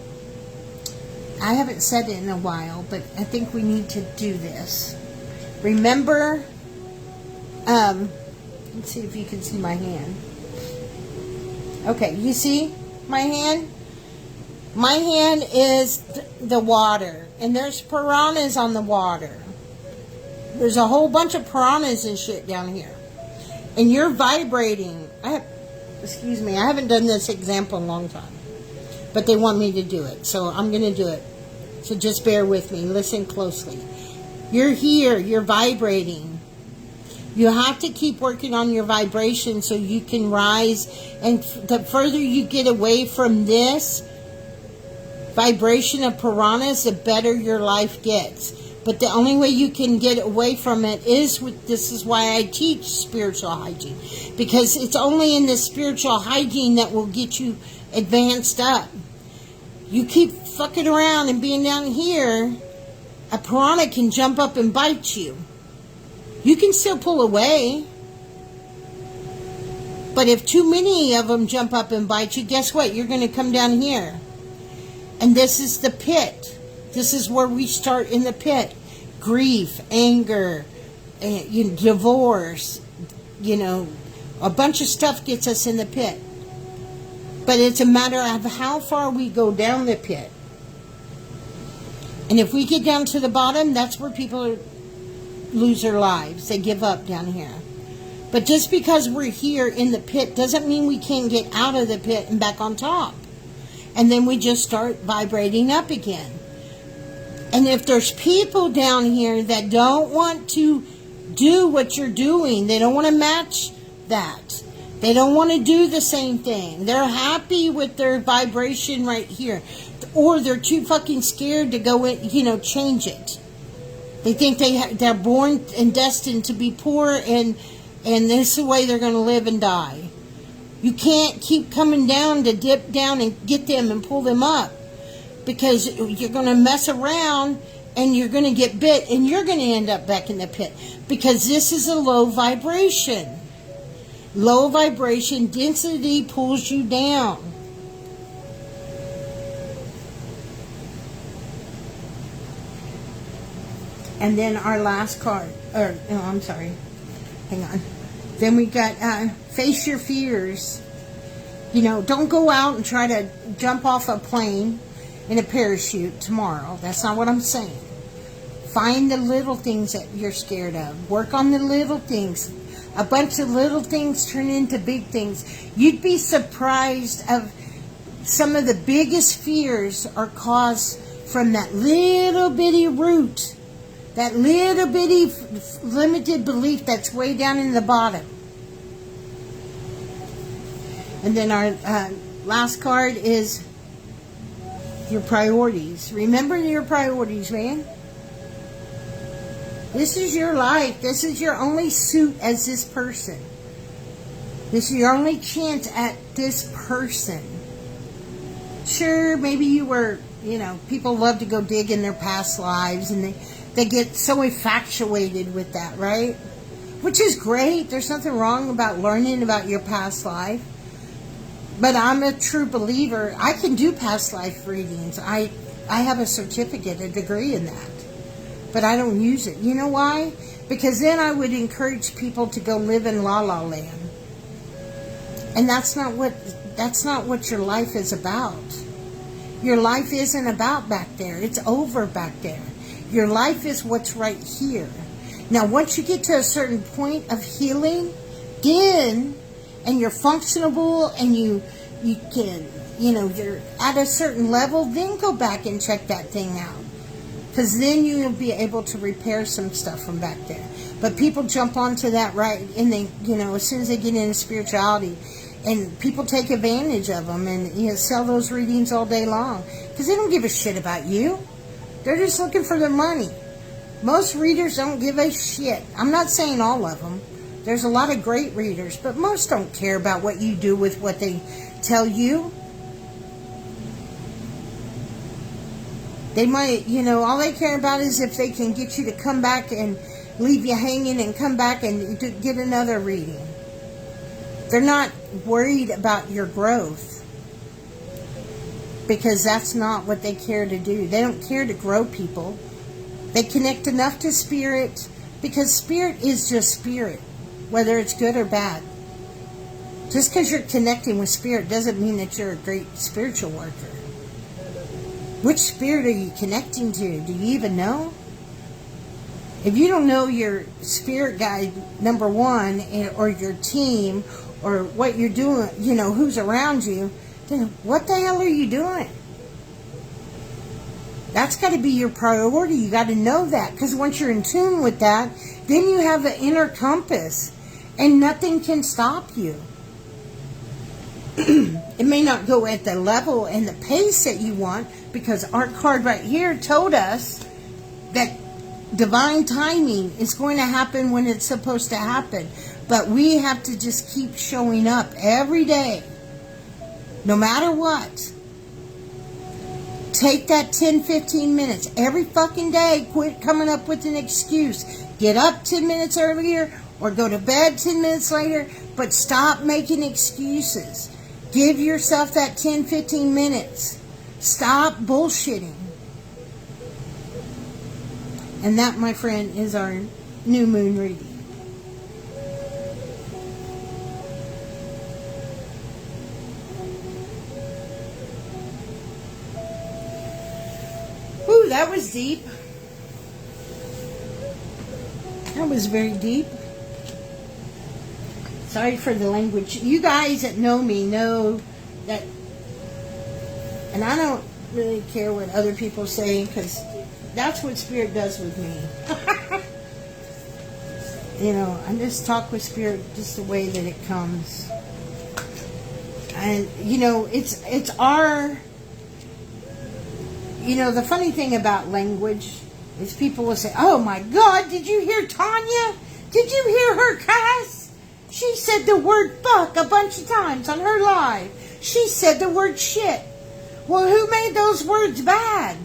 haven't said it in a while, but I think we need to do this. Remember, let's see if you can see my hand. Okay, you see my hand? My hand is the water, and there's piranhas on the water. There's a whole bunch of piranhas and shit down here. And you're vibrating. Excuse me, I haven't done this example in a long time. But they want me to do it, so I'm going to do it. So just bear with me. Listen closely. You're here. You're vibrating. You have to keep working on your vibration so you can rise. And the further you get away from this vibration of piranhas, the better your life gets. But the only way you can get away from it is with, this is why I teach spiritual hygiene. Because it's only in the spiritual hygiene that will get you advanced up. You keep fucking around and being down here, a piranha can jump up and bite you. You can still pull away. But if too many of them jump up and bite you, guess what? You're going to come down here. And this is the pit. This is where we start in the pit. Grief, anger, divorce, a bunch of stuff gets us in the pit. But it's a matter of how far we go down the pit. And if we get down to the bottom, that's where people lose their lives. They give up down here. But just because we're here in the pit doesn't mean we can't get out of the pit and back on top. And then we just start vibrating up again. And if there's people down here that don't want to do what you're doing, they don't want to match that. They don't want to do the same thing. They're happy with their vibration right here. Or they're too fucking scared to go in, change it. They think they're born and destined to be poor and this is the way they're going to live and die. You can't keep coming down to dip down and get them and pull them up. Because you're going to mess around and you're going to get bit and you're going to end up back in the pit. Because this is a low vibration. Low vibration density pulls you down. And then our last card. I'm sorry. Hang on. Then we got face your fears. Don't go out and try to jump off a plane in a parachute tomorrow. That's not what I'm saying. Find the little things that you're scared of. Work on the little things. A bunch of little things turn into big things. You'd be surprised of some of the biggest fears are caused from that little bitty root. That little bitty limited belief that's way down in the bottom. And then our last card is your priorities. Remember your priorities, man. This is your life. This is your only suit as this person. This is your only chance at this person. Sure, maybe you were, people love to go dig in their past lives and they get so infatuated with that, right? Which is great. There's nothing wrong about learning about your past life. But I'm a true believer. I can do past life readings. I have a certificate, a degree in that. But I don't use it. You know why? Because then I would encourage people to go live in La La Land. And that's not what your life is about. Your life isn't about back there. It's over back there. Your life is what's right here. Now, once you get to a certain point of healing, then, and you're functionable and you can, you're at a certain level, then go back and check that thing out. Because then you'll be able to repair some stuff from back there. But people jump onto that right, and they, as soon as they get into spirituality, and people take advantage of them and sell those readings all day long. Because they don't give a shit about you. They're just looking for their money. Most readers don't give a shit. I'm not saying all of them. There's a lot of great readers, but most don't care about what you do with what they tell you. They might, all they care about is if they can get you to come back and leave you hanging and come back and get another reading. They're not worried about your growth, because that's not what they care to do. They don't care to grow people. They connect enough to spirit, because spirit is just spirit, whether it's good or bad. Just because you're connecting with spirit doesn't mean that you're a great spiritual worker. Which spirit are you connecting to? Do you even know? If you don't know your spirit guide, number one, or your team, or what you're doing, who's around you, then what the hell are you doing? That's got to be your priority. You got to know that, because once you're in tune with that, then you have an inner compass, and nothing can stop you. It may not go at the level and the pace that you want, because our card right here told us that divine timing is going to happen when it's supposed to happen. But we have to just keep showing up every day, no matter what. Take that 10-15 minutes every fucking day. Quit coming up with an excuse. Get up 10 minutes earlier or go to bed 10 minutes later, but stop making excuses. Give yourself that 10-15 minutes. Stop bullshitting. And that, my friend, is our new moon reading. Ooh, that was deep. That was very deep. Sorry for the language. You guys that know me know that, and I don't really care what other people say, because that's what Spirit does with me. I just talk with Spirit just the way that it comes. And, it's our, the funny thing about language is people will say, oh my God, did you hear Tonya? Did you hear her cuss? She said the word fuck a bunch of times on her live. She said the word shit. Well, who made those words bad?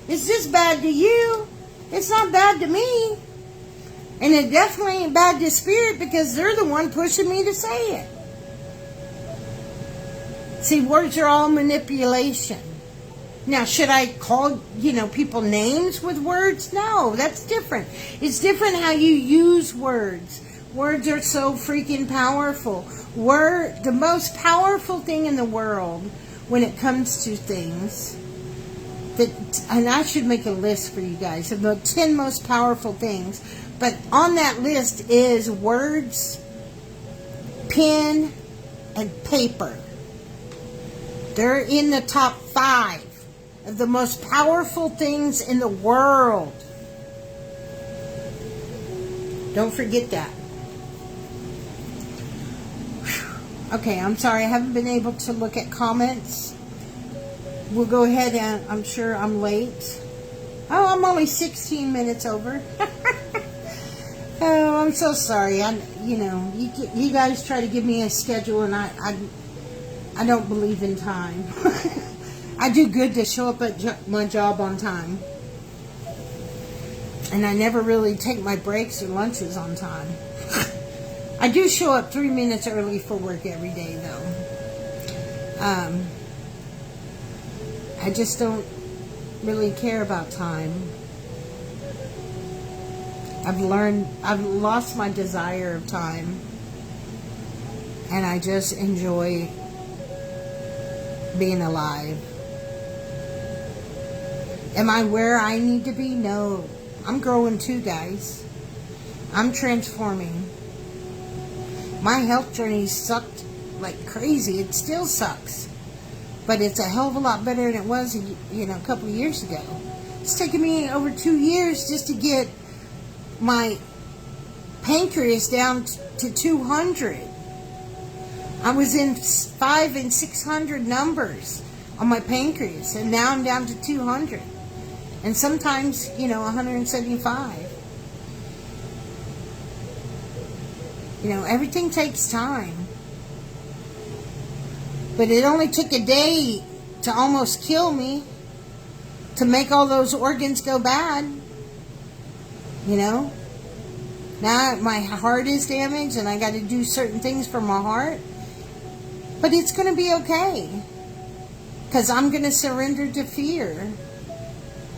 Is this bad to you? It's not bad to me. And it definitely ain't bad to Spirit, because they're the one pushing me to say it. See, words are all manipulation. Now, should I call, people names with words? No, that's different. It's different how you use words. Words are so freaking powerful. The most powerful thing in the world when it comes to things, and I should make a list for you guys of the 10 most powerful things, but on that list is words, pen, and paper. They're in the top 5 of the most powerful things in the world. Don't forget that. Okay, I'm sorry, I haven't been able to look at comments. We'll go ahead, and I'm sure I'm late. Oh, I'm only 16 minutes over. Oh, I'm so sorry. You guys try to give me a schedule, and I don't believe in time. I do good to show up at my job on time. And I never really take my breaks or lunches on time. I do show up 3 minutes early for work every day, though. I just don't really care about time. I've lost my desire of time. And I just enjoy being alive. Am I where I need to be? No. I'm growing too, guys. I'm transforming. My health journey sucked like crazy. It still sucks. But it's a hell of a lot better than it was, a couple of years ago. It's taken me over 2 years just to get my pancreas down to 200. I was in 500 and 600 numbers on my pancreas, and now I'm down to 200. And sometimes, 175. Everything takes time. But it only took a day to almost kill me, to make all those organs go bad. Now my heart is damaged and I got to do certain things for my heart. But it's going to be okay. Because I'm going to surrender to fear.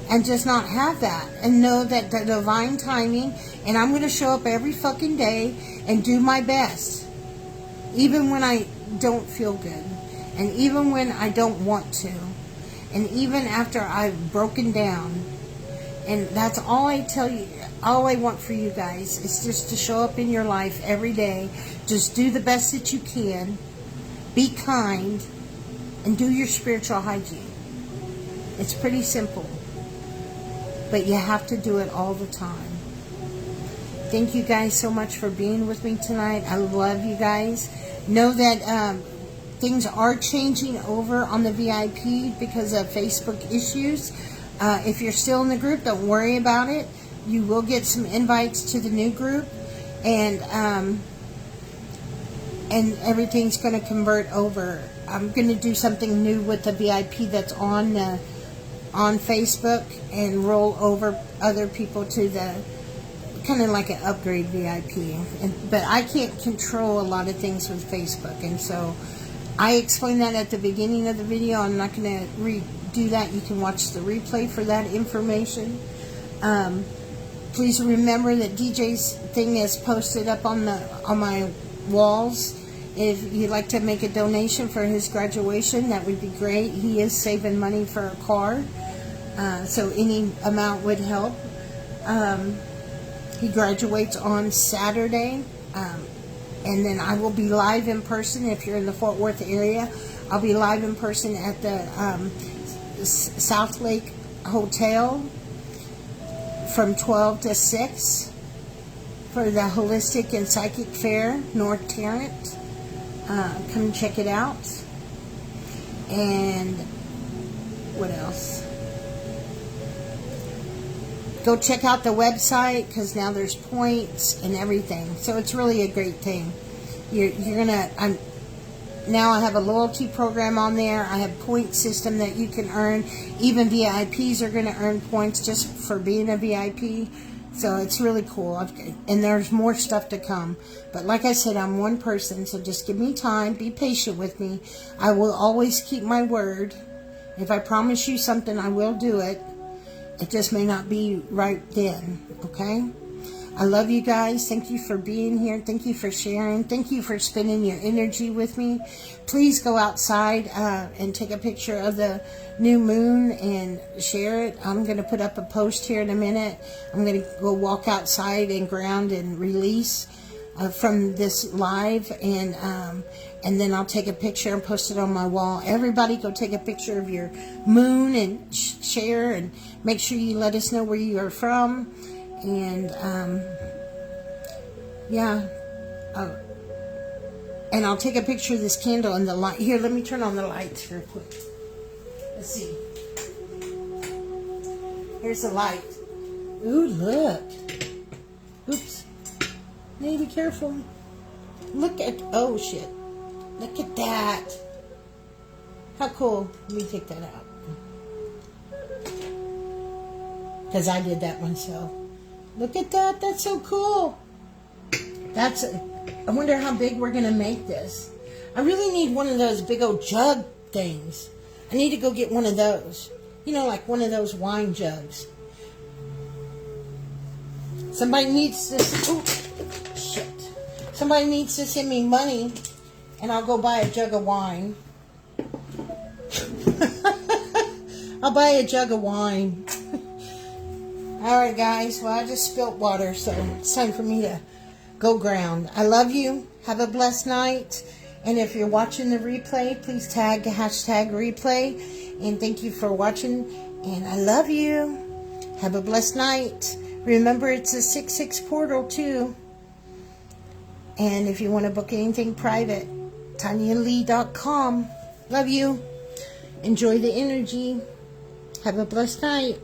And just not have that. And know that the divine timing. And I'm going to show up every fucking day and do my best. Even when I don't feel good. And even when I don't want to. And even after I've broken down. And that's all I tell you. All I want for you guys is just to show up in your life every day. Just do the best that you can. Be kind. And do your spiritual hygiene. It's pretty simple. But you have to do it all the time. Thank you guys so much for being with me tonight. I love you guys. Know that things are changing over on the VIP because of Facebook issues. If you're still in the group, don't worry about it. You will get some invites to the new group. And everything's going to convert over. I'm going to do something new with the VIP that's on Facebook and roll over other people to the kind of like an upgrade VIP. But I can't control a lot of things with Facebook, and so I explained that at the beginning of the video. I'm not going to redo that. You can watch the replay for that information. Please remember that DJ's thing is posted up on my walls. If you'd like to make a donation for his graduation, that would be great. He is saving money for a car, so any amount would help. He graduates on Saturday, and then I will be live in person. If you're in the Fort Worth area, I'll be live in person at the South Lake Hotel from 12 to 6 for the Holistic and Psychic Fair, North Tarrant. Come check it out. And what else? Go check out the website, because now there's points and everything. So it's really a great thing. Now I have a loyalty program on there. I have point system that you can earn. Even VIPs are going to earn points just for being a VIP. So it's really cool. And there's more stuff to come. But like I said, I'm one person, so just give me time. Be patient with me. I will always keep my word. If I promise you something, I will do it. It just may not be right then. Okay? I love you guys. Thank you for being here. Thank you for sharing. Thank you for spending your energy with me. Please go outside and take a picture of the new moon and share it. I'm going to put up a post here in a minute. I'm going to go walk outside and ground and release from this live, and then I'll take a picture and post it on my wall. Everybody go take a picture of your moon and share, and make sure you let us know where you are from. And and I'll take a picture of this candle and the light. Here, let me turn on the lights real quick. Let's see. Here's the light. Ooh, look. Oops. Hey, be careful. Look at, oh shit. Look at that. How cool. Let me take that out. Because I did that myself. Look at that. That's so cool. I wonder how big we're going to make this. I really need one of those big old jug things. I need to go get one of those. You know, like one of those wine jugs. Somebody needs to... Oh, shit. Somebody needs to send me money, and I'll go buy a jug of wine. I'll buy a jug of wine. Alright guys, well I just spilt water, so it's time for me to go ground. I love you. Have a blessed night. And if you're watching the replay, please tag #replay. And thank you for watching. And I love you. Have a blessed night. Remember, it's a 6/6 portal too. And if you want to book anything private, TonyaLe.com. Love you. Enjoy the energy. Have a blessed night.